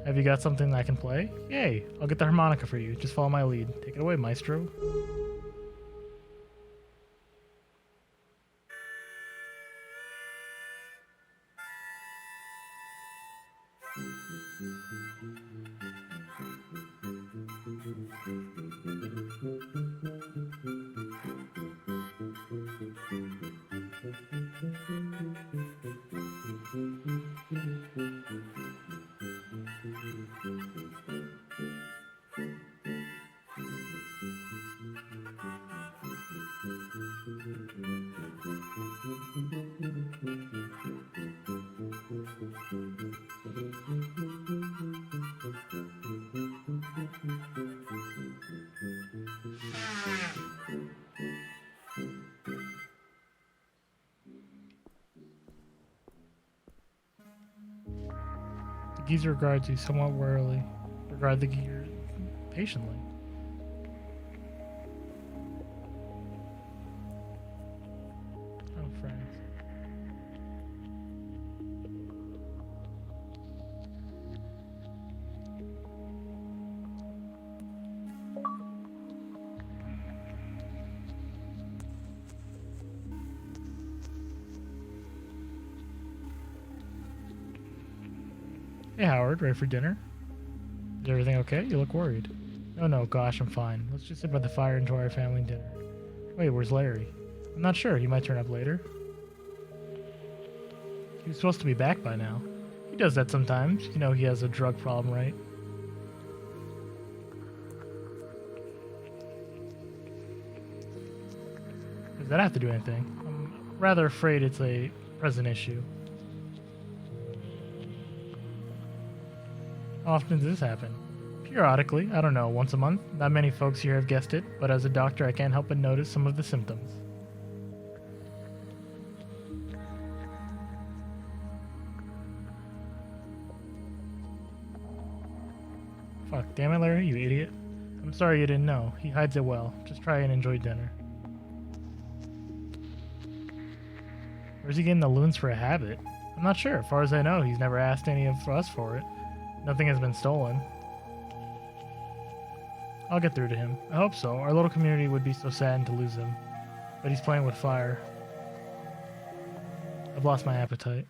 Have you got something I can play? Yay! I'll get the harmonica for you. Just follow my lead. Take it away, maestro. The geezer regards you somewhat warily. Regard the geezer patiently. Oh, friends. Hey Howard, ready for dinner? Is everything okay? You look worried. No, gosh, I'm fine. Let's just sit by the fire and enjoy our family dinner. Wait, where's Larry? I'm not sure. He might turn up later. He was supposed to be back by now. He does that sometimes. You know he has a drug problem, right? Does that have to do anything? I'm rather afraid it's a present issue. How often does this happen? Periodically, I don't know, once a month. Not many folks here have guessed it, but as a doctor I can't help but notice some of the symptoms. Fuck, damn it, Larry, you idiot. I'm sorry you didn't know. He hides it well. Just try and enjoy dinner. Where's he getting the loons for a habit? I'm not sure. As far as I know, he's never asked any of us for it. Nothing has been stolen. I'll get through to him. I hope so. Our little community would be so saddened to lose him. But he's playing with fire. I've lost my appetite.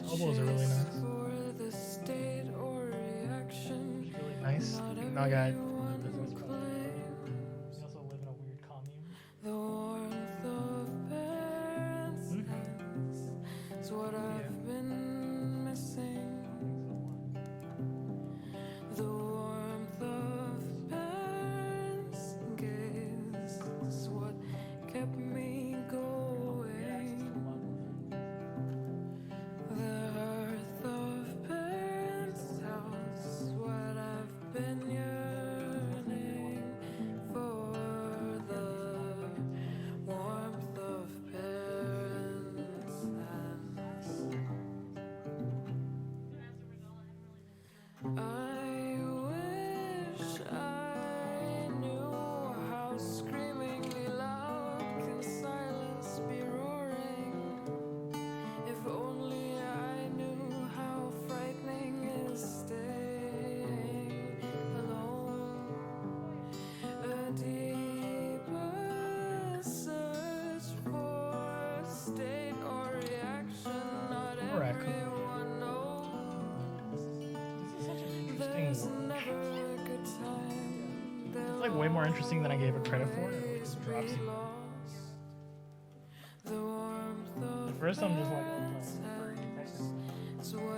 Elbows are really nice. It's really nice. Even though I got business problems. We also live in a weird commune. This is such an interesting world. It's like way more interesting than I gave it credit for. It really just drops you. At first, I'm just like,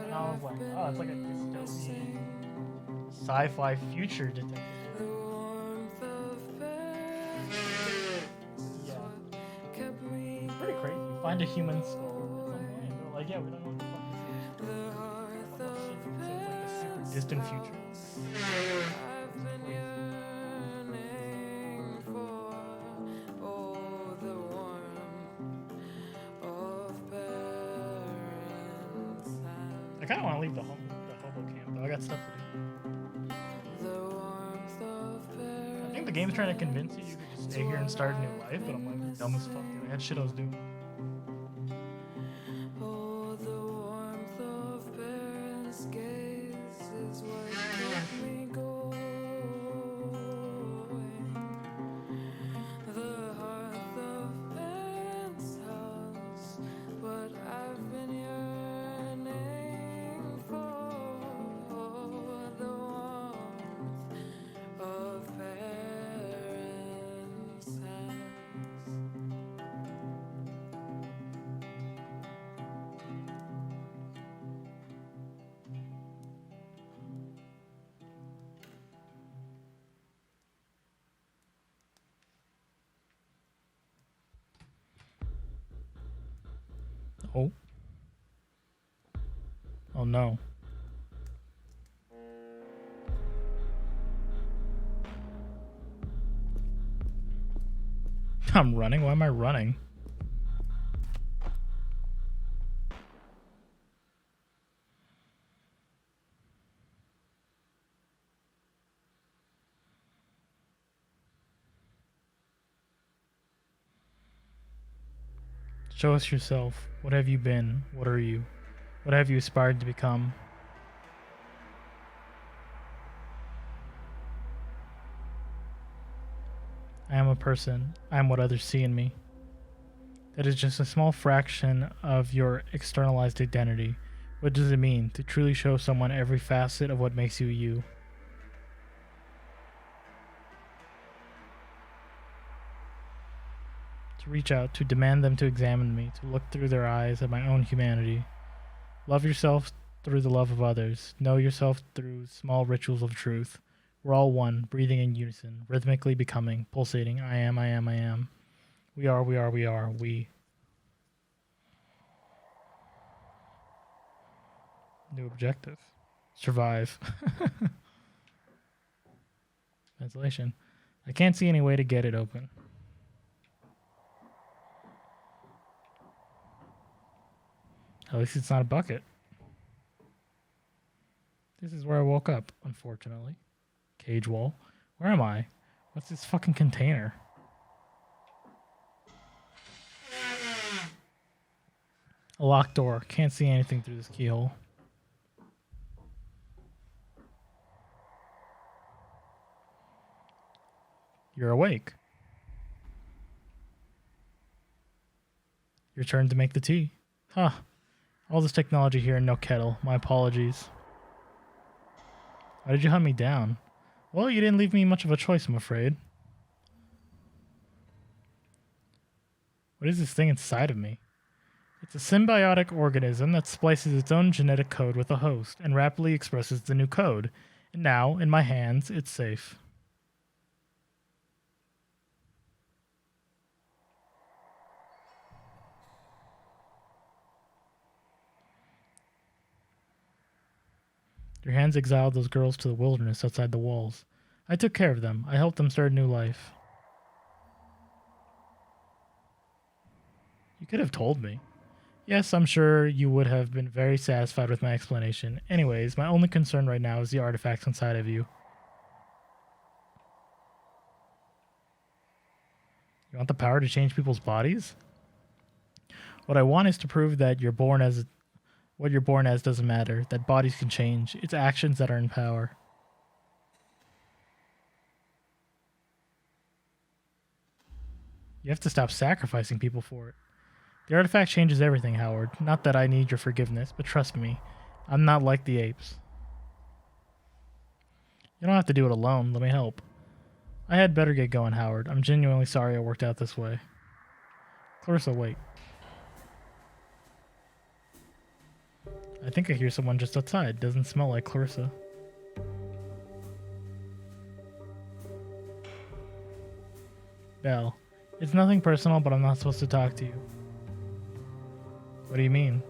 and I was like, oh, it's like a dystopian sci-fi future detective. Yeah, it's pretty crazy. You find a human skull, and they're like, yeah, we don't know what the fuck this is. So it's like a super distant future. I kind of want to leave the hobo camp, though. I got stuff to do. I think the game's trying to convince you could just stay here and start a new life, but I'm like, dumb as fuck, dude. I had shit I was doing. Oh. Oh no. I'm running? Why am I running? Show us yourself. What have you been? What are you? What have you aspired to become? I am a person. I am what others see in me. That is just a small fraction of your externalized identity. What does it mean to truly show someone every facet of what makes you you? To reach out, to demand them to examine me, to look through their eyes at my own humanity. Love yourself through the love of others. Know yourself through small rituals of truth. We're all one, breathing in unison, rhythmically becoming, pulsating. I am, I am, I am. We are, we are, we are, we. New objective. Survive. Translation. I can't see any way to get it open. At least it's not a bucket. This is where I woke up, unfortunately. Cage wall. Where am I? What's this fucking container? A locked door. Can't see anything through this keyhole. You're awake. Your turn to make the tea. Huh. All this technology here and no kettle. My apologies. Why did you hunt me down? Well, you didn't leave me much of a choice, I'm afraid. What is this thing inside of me? It's a symbiotic organism that splices its own genetic code with a host and rapidly expresses the new code. And now, in my hands, it's safe. Your hands exiled those girls to the wilderness outside the walls. I took care of them. I helped them start a new life. You could have told me. Yes, I'm sure you would have been very satisfied with my explanation. Anyways, my only concern right now is the artifacts inside of you. You want the power to change people's bodies? What I want is to prove that what you're born as doesn't matter, that bodies can change. It's actions that are in power. You have to stop sacrificing people for it. The artifact changes everything, Howard. Not that I need your forgiveness, but trust me, I'm not like the apes. You don't have to do it alone. Let me help. I had better get going, Howard. I'm genuinely sorry it worked out this way. Clarissa, wait. I think I hear someone just outside. Doesn't smell like Clarissa. Belle, it's nothing personal, but I'm not supposed to talk to you. What do you mean?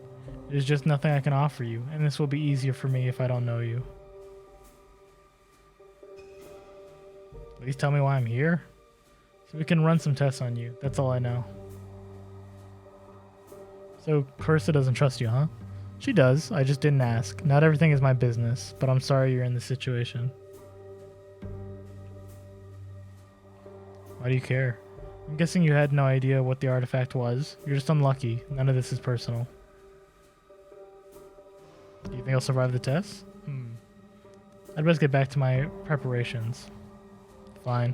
There's just nothing I can offer you, and this will be easier for me if I don't know you. Please tell me why I'm here, so we can run some tests on you. That's all I know. So, Clarissa doesn't trust you, huh? She does, I just didn't ask. Not everything is my business, but I'm sorry you're in this situation. Why do you care? I'm guessing you had no idea what the artifact was. You're just unlucky. None of this is personal. Do you think I'll survive the test? I'd best get back to my preparations. Fine.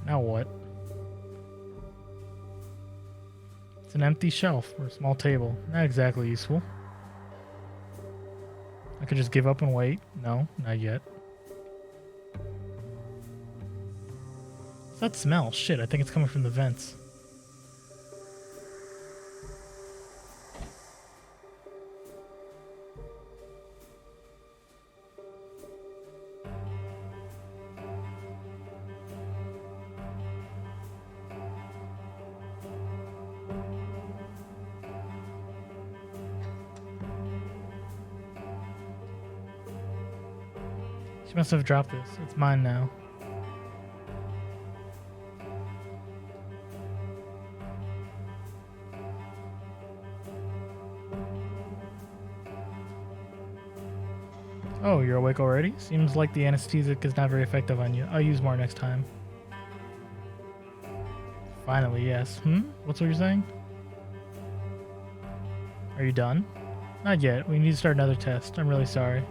Now what? It's an empty shelf or a small table. Not exactly useful. I could just give up and wait. No, not yet. What's that smell? Shit, I think it's coming from the vents. She must have dropped this. It's mine now. Oh, you're awake already? Seems like the anesthetic is not very effective on you. I'll use more next time. Finally, yes. What's what you're saying? Are you done? Not yet. We need to start another test. I'm really sorry.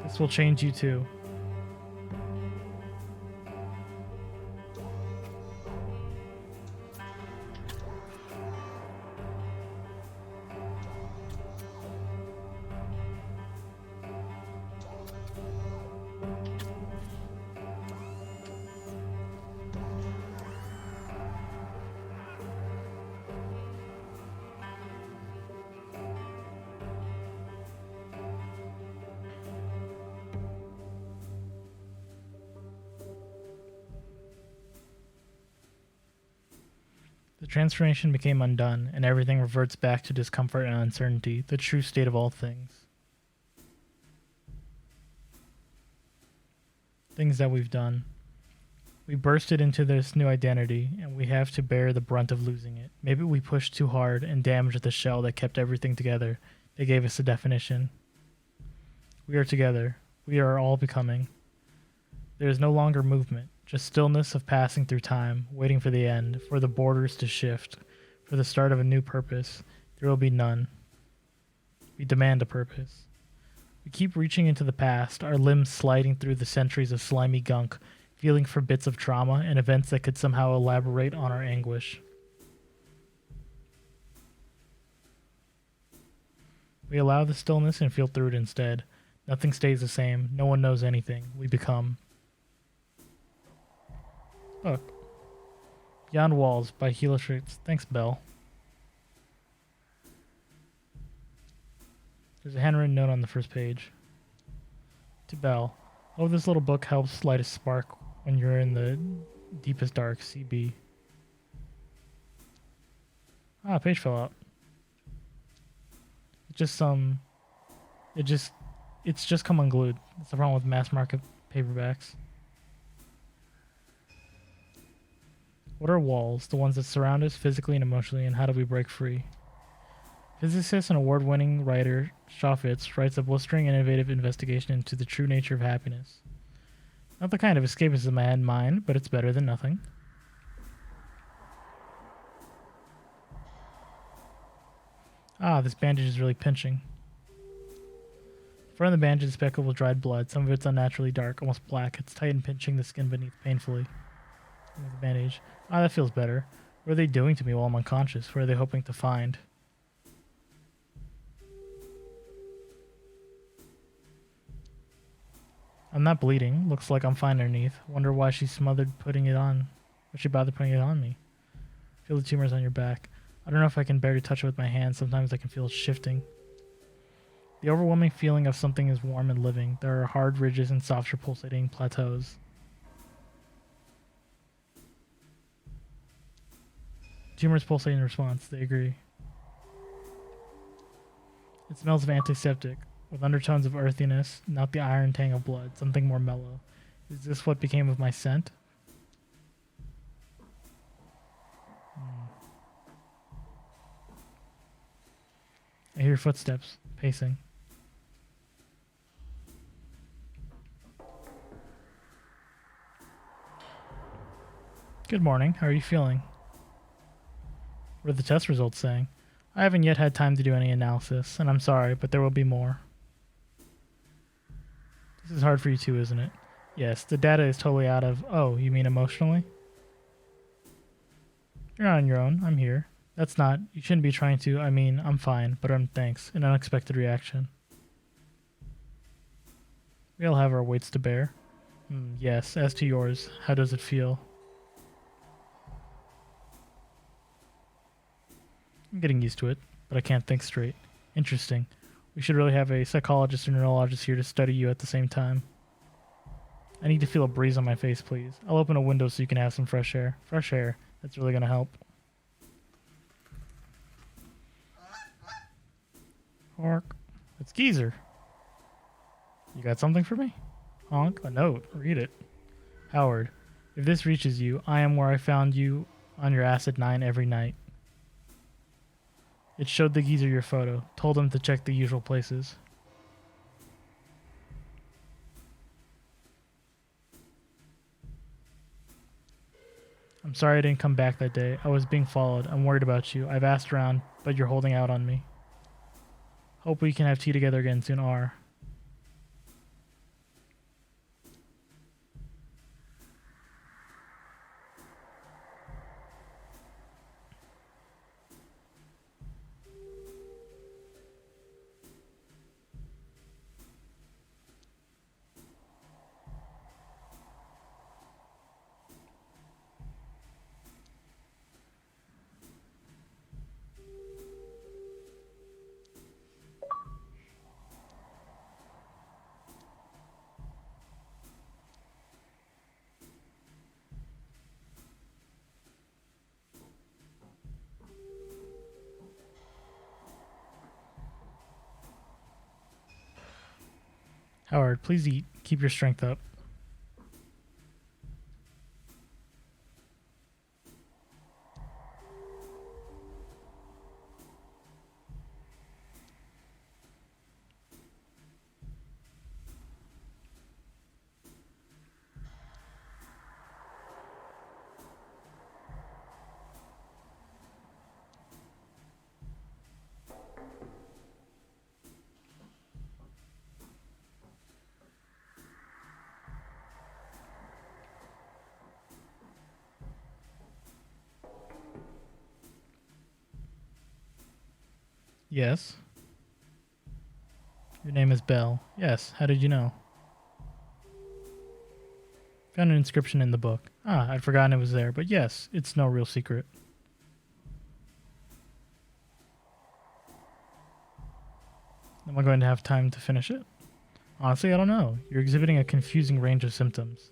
This will change you too. The transformation became undone, and everything reverts back to discomfort and uncertainty, the true state of all things. Things that we've done. We bursted into this new identity, and we have to bear the brunt of losing it. Maybe we pushed too hard and damaged the shell that kept everything together. They gave us a definition. We are together. We are all becoming. There is no longer movement. Just stillness of passing through time, waiting for the end, for the borders to shift, for the start of a new purpose. There will be none. We demand a purpose. We keep reaching into the past, our limbs sliding through the centuries of slimy gunk, feeling for bits of trauma and events that could somehow elaborate on our anguish. We allow the stillness and feel through it instead. Nothing stays the same. No one knows anything. We become. Look. Beyond Walls by Heliotrix. Thanks, Belle. There's a handwritten note on the first page. To Belle. Oh, this little book helps light a spark when you're in the deepest dark. CB. Ah, a page fell out. It's just come unglued. That's the problem with mass market paperbacks. What are walls? The ones that surround us physically and emotionally, and how do we break free? Physicist and award-winning writer Chaffetz writes a blistering innovative investigation into the true nature of happiness. Not the kind of escapism I had in mind, but it's better than nothing. Ah, this bandage is really pinching. In front of the bandage is a speckle of dried blood. Some of it's unnaturally dark, almost black. It's tight and pinching the skin beneath painfully. The bandage. Ah, that feels better. What are they doing to me while I'm unconscious? What are they hoping to find? I'm not bleeding. Looks like I'm fine underneath. Wonder why she smothered putting it on. Why she bothered putting it on me? Feel the tumors on your back. I don't know if I can bear to touch it with my hands. Sometimes I can feel it shifting. The overwhelming feeling of something is warm and living. There are hard ridges and softer pulsating plateaus. Tumors pulsate in response. They agree. It smells of antiseptic, with undertones of earthiness, not the iron tang of blood, something more mellow. Is this what became of my scent? I hear footsteps, pacing. Good morning. How are you feeling? What are the test results saying? I haven't yet had time to do any analysis, and I'm sorry, but there will be more. This is hard for you too, isn't it? Yes, the data is totally out of... Oh, you mean emotionally? You're not on your own. I'm here. That's not... You shouldn't be trying to... I mean, I'm fine, but thanks. An unexpected reaction. We all have our weights to bear. Yes, as to yours, how does it feel? I'm getting used to it, but I can't think straight. Interesting. We should really have a psychologist or neurologist here to study you at the same time. I need to feel a breeze on my face, please. I'll open a window so you can have some fresh air. Fresh air. That's really going to help. Honk. It's Geezer. You got something for me? Honk. A note. Read it. Howard, if this reaches you, I am where I found you on your ass at 9 every night. It showed the geezer your photo. Told him to check the usual places. I'm sorry I didn't come back that day. I was being followed. I'm worried about you. I've asked around, but you're holding out on me. Hope we can have tea together again soon, R. Howard, please eat. Keep your strength up. Yes. Your name is Bell. Yes, how did you know? Found an inscription in the book. Ah, I'd forgotten it was there, but yes, it's no real secret. Am I going to have time to finish it? Honestly, I don't know. You're exhibiting a confusing range of symptoms.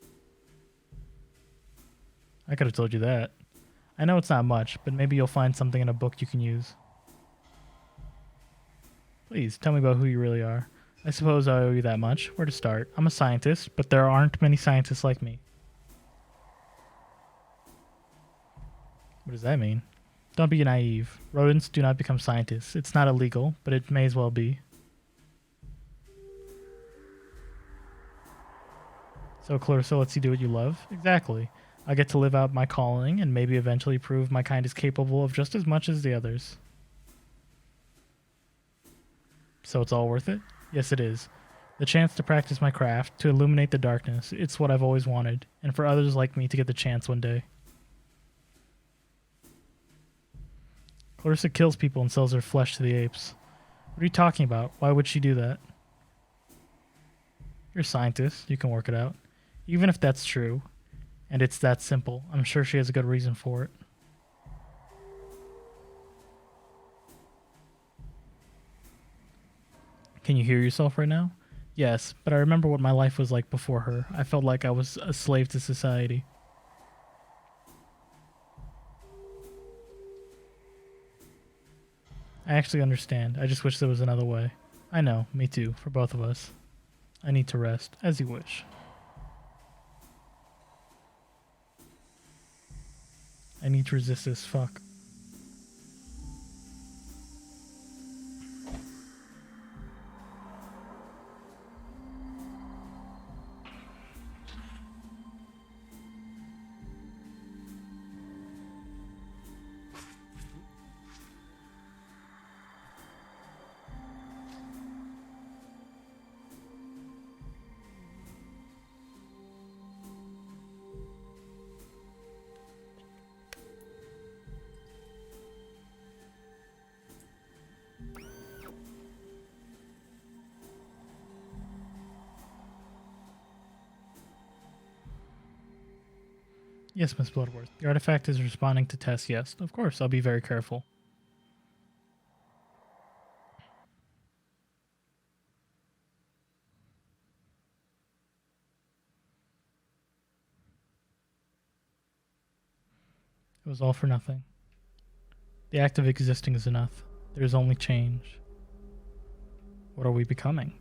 I could have told you that. I know it's not much, but maybe you'll find something in a book you can use. Please, tell me about who you really are. I suppose I owe you that much. Where to start? I'm a scientist, but there aren't many scientists like me. What does that mean? Don't be naive. Rodents do not become scientists. It's not illegal, but it may as well be. So, Clarissa lets you do what you love? Exactly. I get to live out my calling and maybe eventually prove my kind is capable of just as much as the others. So it's all worth it? Yes, it is. The chance to practice my craft, to illuminate the darkness, it's what I've always wanted, and for others like me to get the chance one day. Clarissa kills people and sells her flesh to the apes. What are you talking about? Why would she do that? You're a scientist. You can work it out. Even if that's true, and it's that simple, I'm sure she has a good reason for it. Can you hear yourself right now? Yes, but I remember what my life was like before her. I felt like I was a slave to society. I actually understand. I just wish there was another way. I know, me too, for both of us. I need to rest, as you wish. I need to resist this fuck. Yes, Miss Bloodworth. The artifact is responding to tests, yes. Of course, I'll be very careful. It was all for nothing. The act of existing is enough. There is only change. What are we becoming?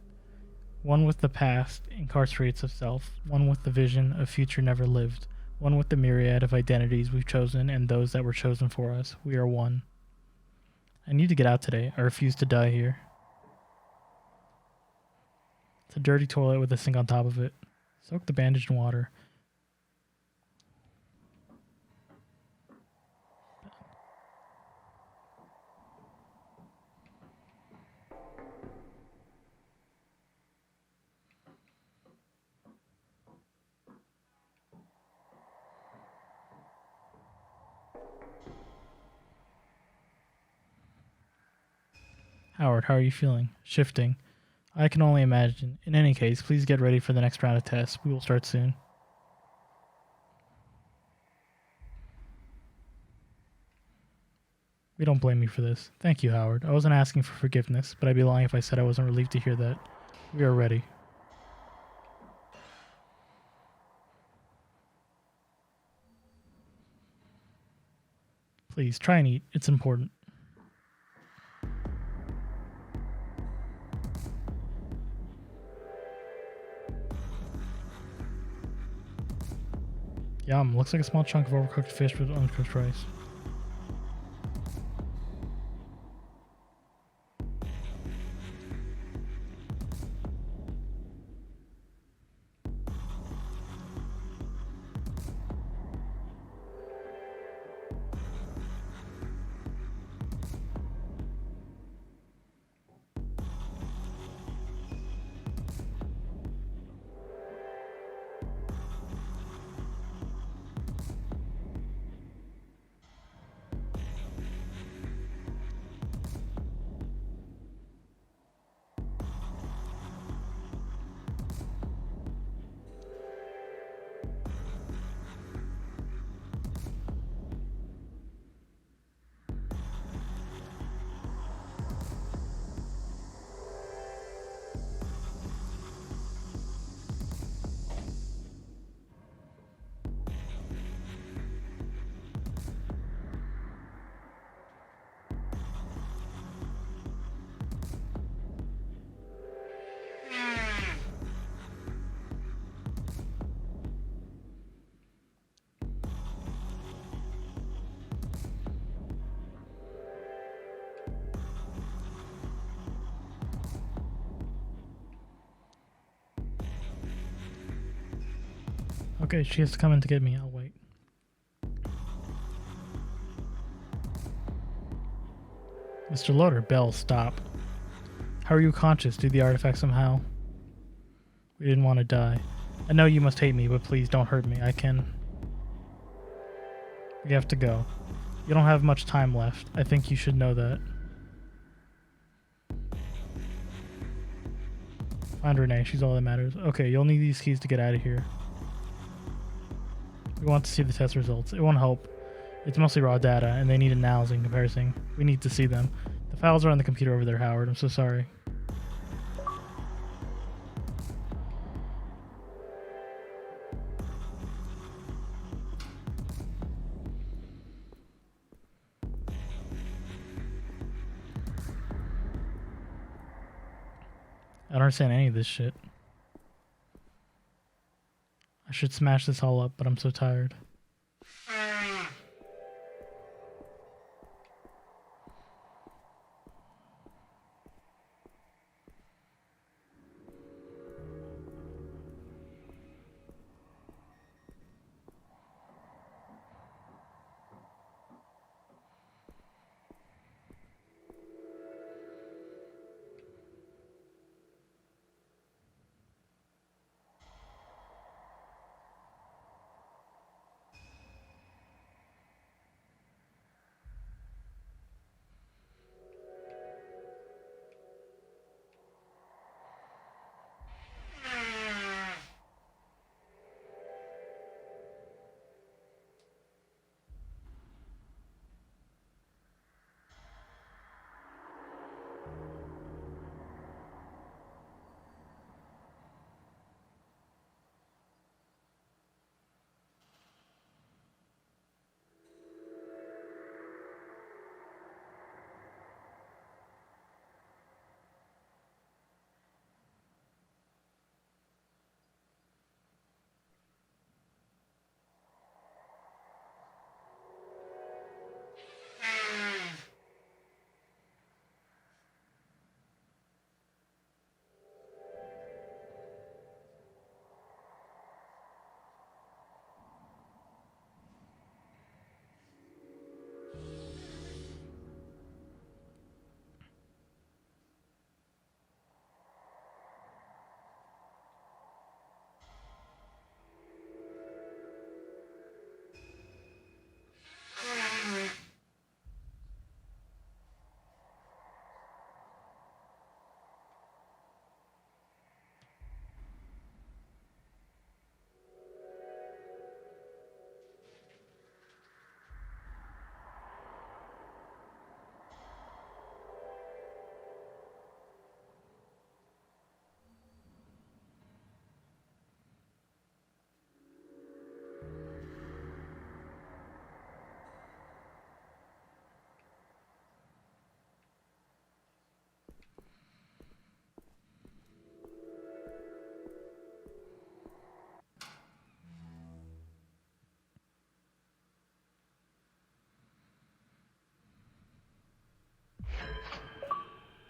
One with the past incarcerates of self, one with the vision of future never lived, one with the myriad of identities we've chosen and those that were chosen for us. We are one. I need to get out today. I refuse to die here. It's a dirty toilet with a sink on top of it. Soak the bandage in water. Howard, how are you feeling? Shifting. I can only imagine. In any case, please get ready for the next round of tests. We will start soon. We don't blame you for this. Thank you, Howard. I wasn't asking for forgiveness, but I'd be lying if I said I wasn't relieved to hear that. We are ready. Please, try and eat. It's important. Yum, looks like a small chunk of overcooked fish with uncooked rice. Okay, she has to come in to get me. I'll wait. Mr. Loader, Bell, stop. How are you conscious? Do the artifact somehow? We didn't want to die. I know you must hate me, but please don't hurt me. I can... We have to go. You don't have much time left. I think you should know that. Find Renee. She's all that matters. Okay, you'll need these keys to get out of here. We want to see the test results. It won't help. It's mostly raw data, and they need it now as in comparison. We need to see them. The files are on the computer over there, Howard. I'm so sorry. I don't understand any of this shit. I should smash this all up, but I'm so tired.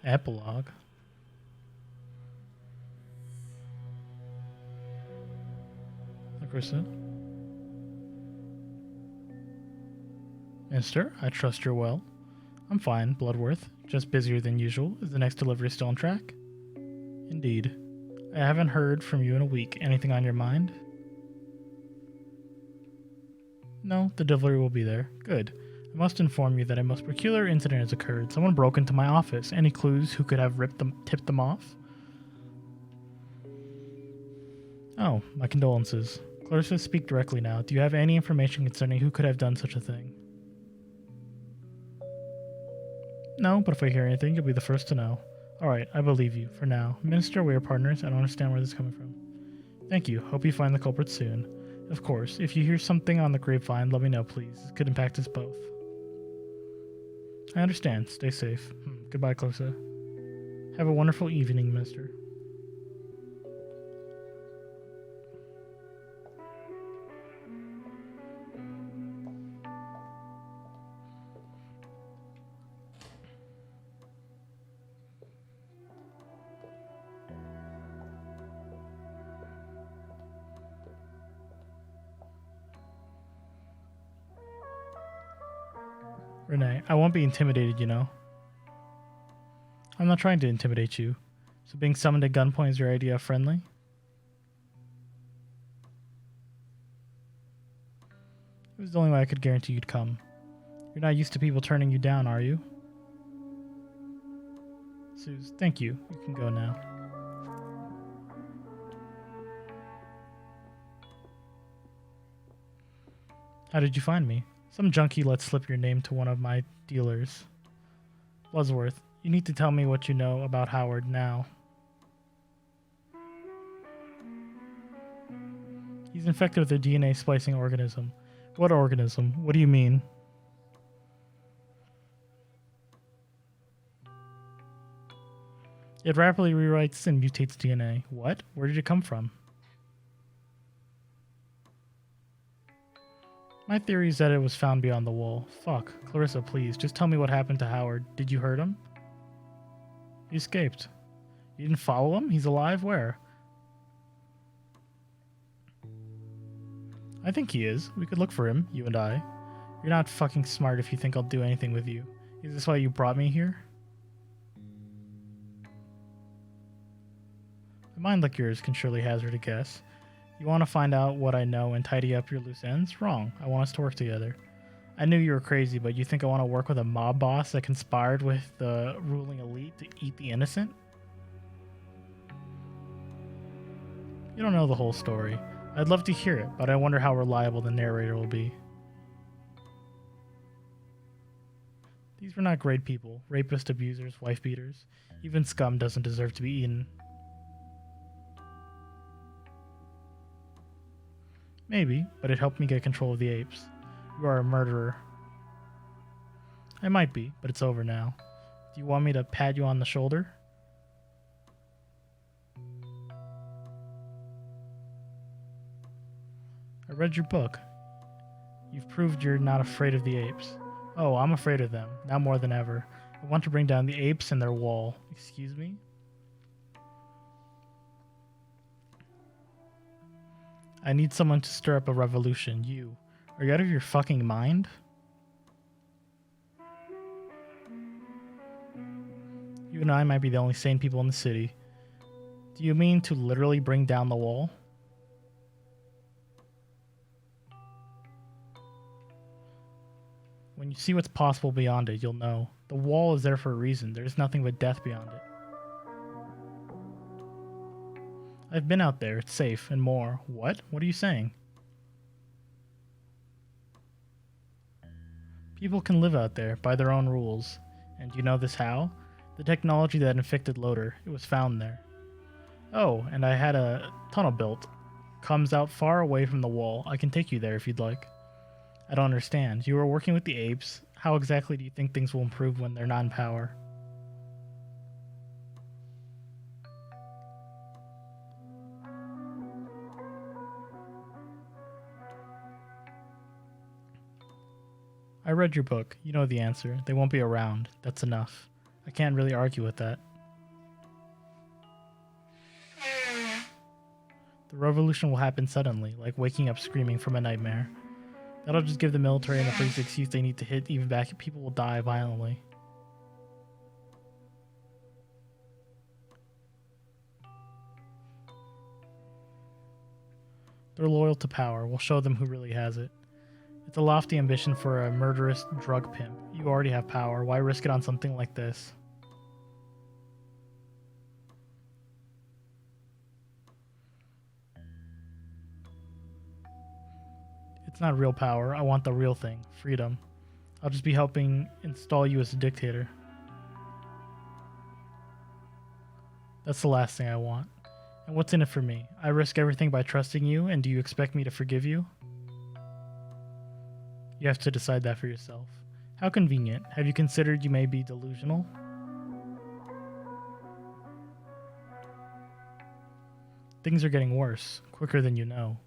Epilogue. Clarissa. Mister, I trust you're well. I'm fine, Bloodworth. Just busier than usual. Is the next delivery still on track? Indeed. I haven't heard from you in a week. Anything on your mind? No, the delivery will be there. Good. I must inform you that a most peculiar incident has occurred. Someone broke into my office. Any clues who could have tipped them off? Oh, my condolences. Clarissa, speak directly now. Do you have any information concerning who could have done such a thing? No, but if I hear anything, you'll be the first to know. Alright, I believe you, for now. Minister, we are partners. I don't understand where this is coming from. Thank you. Hope you find the culprit soon. Of course, if you hear something on the grapevine, let me know, please. It could impact us both. I understand. Stay safe. Goodbye, Clarissa. Have a wonderful evening, Minister. Renee, I won't be intimidated, you know. I'm not trying to intimidate you. So being summoned at gunpoint is your idea of friendly? It was the only way I could guarantee you'd come. You're not used to people turning you down, are you? Suze, thank you. You can go now. How did you find me? Some junkie let slip your name to one of my dealers. Bloodsworth, you need to tell me what you know about Howard now. He's infected with a DNA splicing organism. What organism? What do you mean? It rapidly rewrites and mutates DNA. What? Where did it come from? My theory is that it was found beyond the wall. Fuck. Clarissa, please, just tell me what happened to Howard. Did you hurt him? He escaped. You didn't follow him? He's alive? Where? I think he is. We could look for him, you and I. You're not fucking smart if you think I'll do anything with you. Is this why you brought me here? A mind like yours can surely hazard a guess. You want to find out what I know and tidy up your loose ends? Wrong. I want us to work together. I knew you were crazy, but you think I want to work with a mob boss that conspired with the ruling elite to eat the innocent? You don't know the whole story. I'd love to hear it, but I wonder how reliable the narrator will be. These were not great people. Rapists, abusers, wife beaters. Even scum doesn't deserve to be eaten. Maybe, but it helped me get control of the apes. You are a murderer. I might be, but it's over now. Do you want me to pat you on the shoulder? I read your book. You've proved you're not afraid of the apes. Oh, I'm afraid of them, now more than ever. I want to bring down the apes and their wall. Excuse me? I need someone to stir up a revolution. You. Are you out of your fucking mind? You and I might be the only sane people in the city. Do you mean to literally bring down the wall? When you see what's possible beyond it, you'll know. The wall is there for a reason. There's nothing but death beyond it. I've been out there. It's safe and more. What? What are you saying? People can live out there by their own rules. And you know this how? The technology that infected Loader. It was found there. Oh, and I had a tunnel built. Comes out far away from the wall. I can take you there if you'd like. I don't understand. You were working with the apes. How exactly do you think things will improve when they're not in power? I read your book. You know the answer. They won't be around. That's enough. I can't really argue with that. The revolution will happen suddenly, like waking up screaming from a nightmare. That'll just give the military and the police the excuse they need to hit even back. People will die violently. They're loyal to power. We'll show them who really has it. It's a lofty ambition for a murderous drug pimp. You already have power. Why risk it on something like this? It's not real power. I want the real thing. Freedom. I'll just be helping install you as a dictator. That's the last thing I want. And what's in it for me? I risk everything by trusting you, and do you expect me to forgive you? You have to decide that for yourself. How convenient. Have you considered you may be delusional? Things are getting worse, quicker than you know.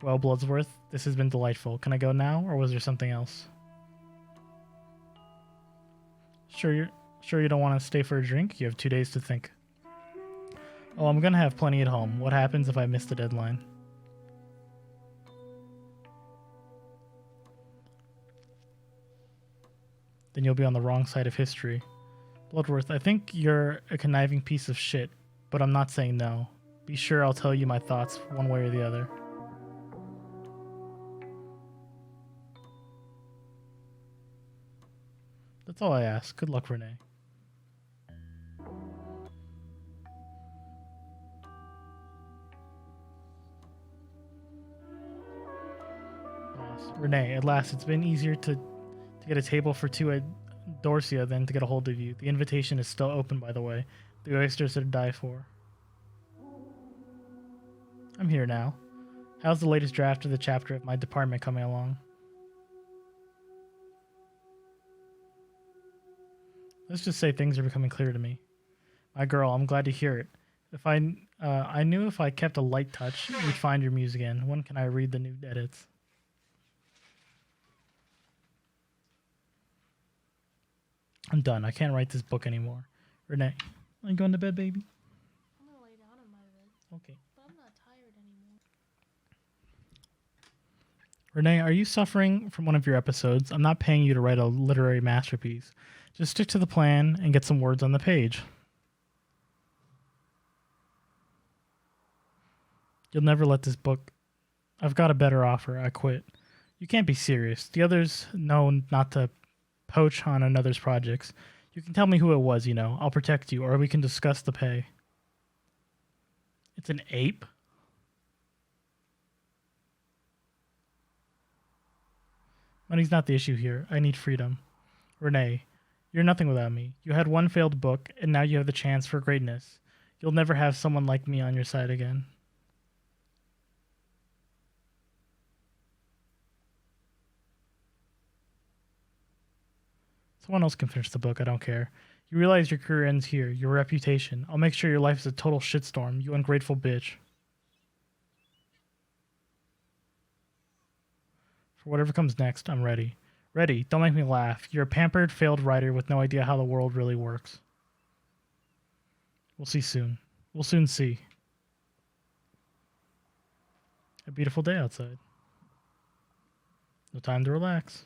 Well, Bloodsworth, this has been delightful. Can I go now, or was there something else? Sure you don't want to stay for a drink? You have 2 days to think. Oh, I'm gonna have plenty at home. What happens if I miss the deadline? then you'll be on the wrong side of history. Bloodworth, I think you're a conniving piece of shit, but I'm not saying no. Be sure I'll tell you my thoughts one way or the other. That's all I ask. Good luck, Renee. Renee, at last, it's been easier to get a table for two at Dorsia than to get a hold of you. The invitation is still open, by the way. The oysters are to die for. I'm here now. How's the latest draft of the chapter of my department coming along? Let's just say things are becoming clear to me. My girl, I'm glad to hear it. If I knew if I kept a light touch, you'd find your muse again. When can I read the new edits? I'm done. I can't write this book anymore. Renee, are you going to bed, baby? I'm gonna lay down in my bed. Okay. But I'm not tired anymore. Renee, are you suffering from one of your episodes? I'm not paying you to write a literary masterpiece. Just stick to the plan and get some words on the page. You'll never let this book... I've got a better offer. I quit. You can't be serious. The others know not to poach on another's projects. You can tell me who it was, you know. I'll protect you, or we can discuss the pay. It's an ape? Money's not the issue here. I need freedom. Renee, you're nothing without me. You had one failed book, and now you have the chance for greatness. You'll never have someone like me on your side again. Someone else can finish the book. I don't care. You realize your career ends here. Your reputation. I'll make sure your life is a total shitstorm. You ungrateful bitch. For whatever comes next, I'm ready. Ready. Don't make me laugh. You're a pampered, failed writer with no idea how the world really works. We'll see soon. We'll soon see. A beautiful day outside. No time to relax.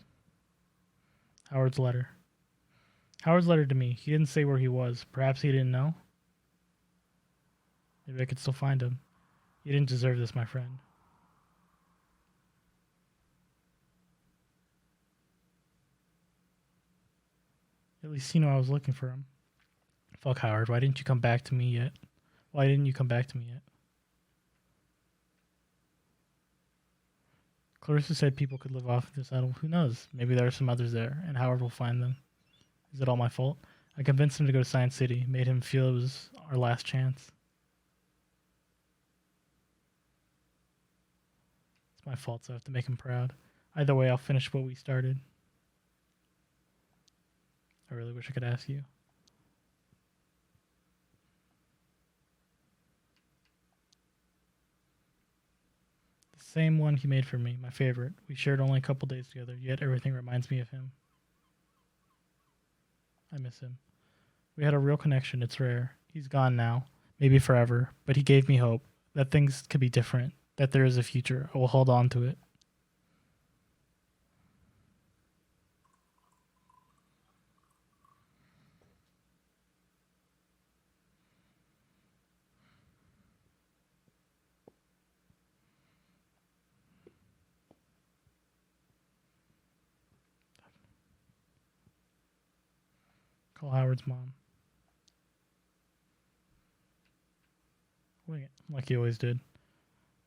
Howard's letter. Howard's letter to me. He didn't say where he was. Perhaps he didn't know. Maybe I could still find him. You didn't deserve this, my friend. At least you know I was looking for him. Fuck Howard, why didn't you come back to me yet? Why didn't you come back to me yet? Clarissa said people could live off this idol. Who knows? Maybe there are some others there, and Howard will find them. Is it all my fault? I convinced him to go to Science City, made him feel it was our last chance. It's my fault, so I have to make him proud. Either way, I'll finish what we started. I really wish I could ask you. The same one he made for me, my favorite. We shared only a couple days together, yet everything reminds me of him. I miss him. We had a real connection, it's rare. He's gone now, maybe forever, but he gave me hope that things could be different, that there is a future. I will hold on to it. Call Howard's mom. Wait, like he always did.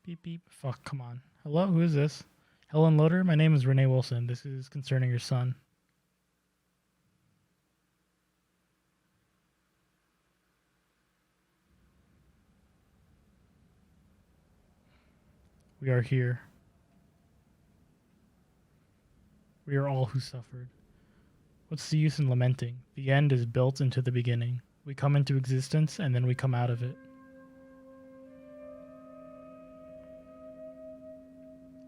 Beep beep. Fuck, come on. Hello, who is this? Helen Loader? My name is Renee Wilson. This is concerning your son. We are here. We are all who suffered. What's the use in lamenting? The end is built into the beginning. We come into existence, and then we come out of it.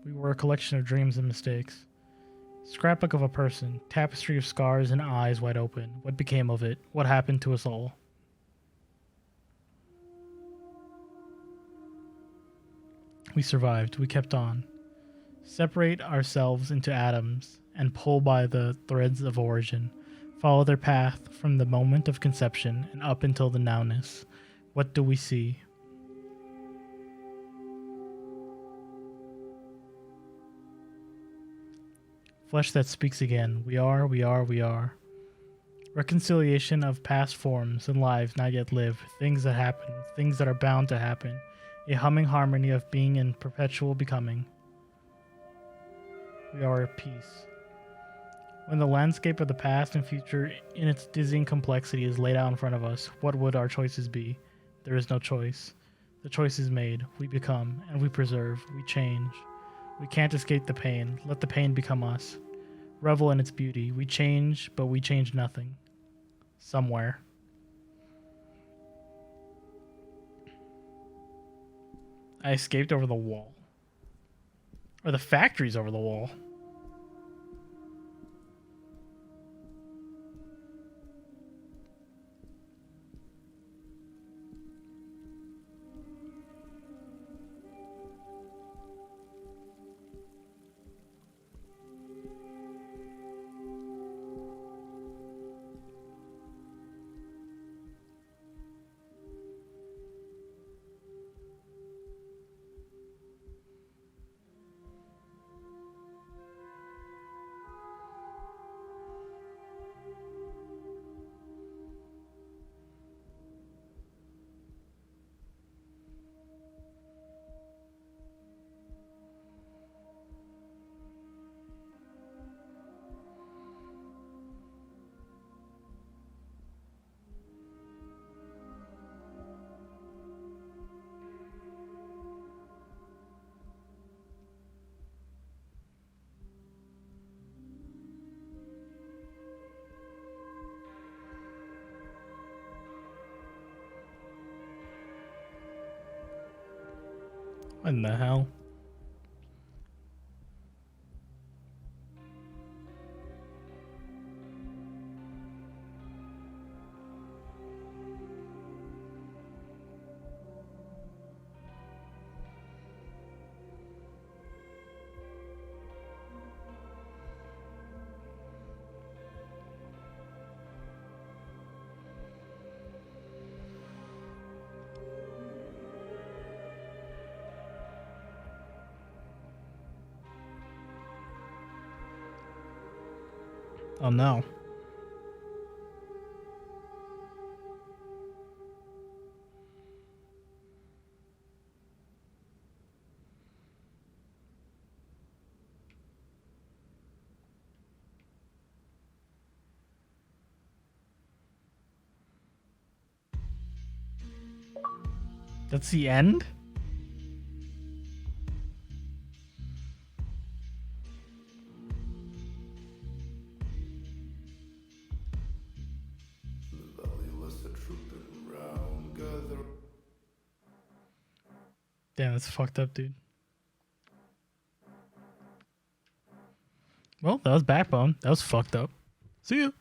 We were a collection of dreams and mistakes. Scrapbook of a person, tapestry of scars and eyes wide open. What became of it? What happened to us all? We survived. We kept on. Separate ourselves into atoms and pull by the threads of origin. Follow their path from the moment of conception and up until the nowness. What do we see? Flesh that speaks again. We are, we are, we are. Reconciliation of past forms and lives not yet lived. Things that happen. Things that are bound to happen. A humming harmony of being and perpetual becoming. We are at peace. When the landscape of the past and future in its dizzying complexity is laid out in front of us, what would our choices be? There is no choice. The choice is made. We become, and we preserve. We change. We can't escape the pain. Let the pain become us. Revel in its beauty. We change, but we change nothing. Somewhere. I escaped over the wall. Or the factory's over the wall. What in the hell? Oh no. That's the end? Damn, that's fucked up, dude. Well, that was Backbone. That was fucked up. See you.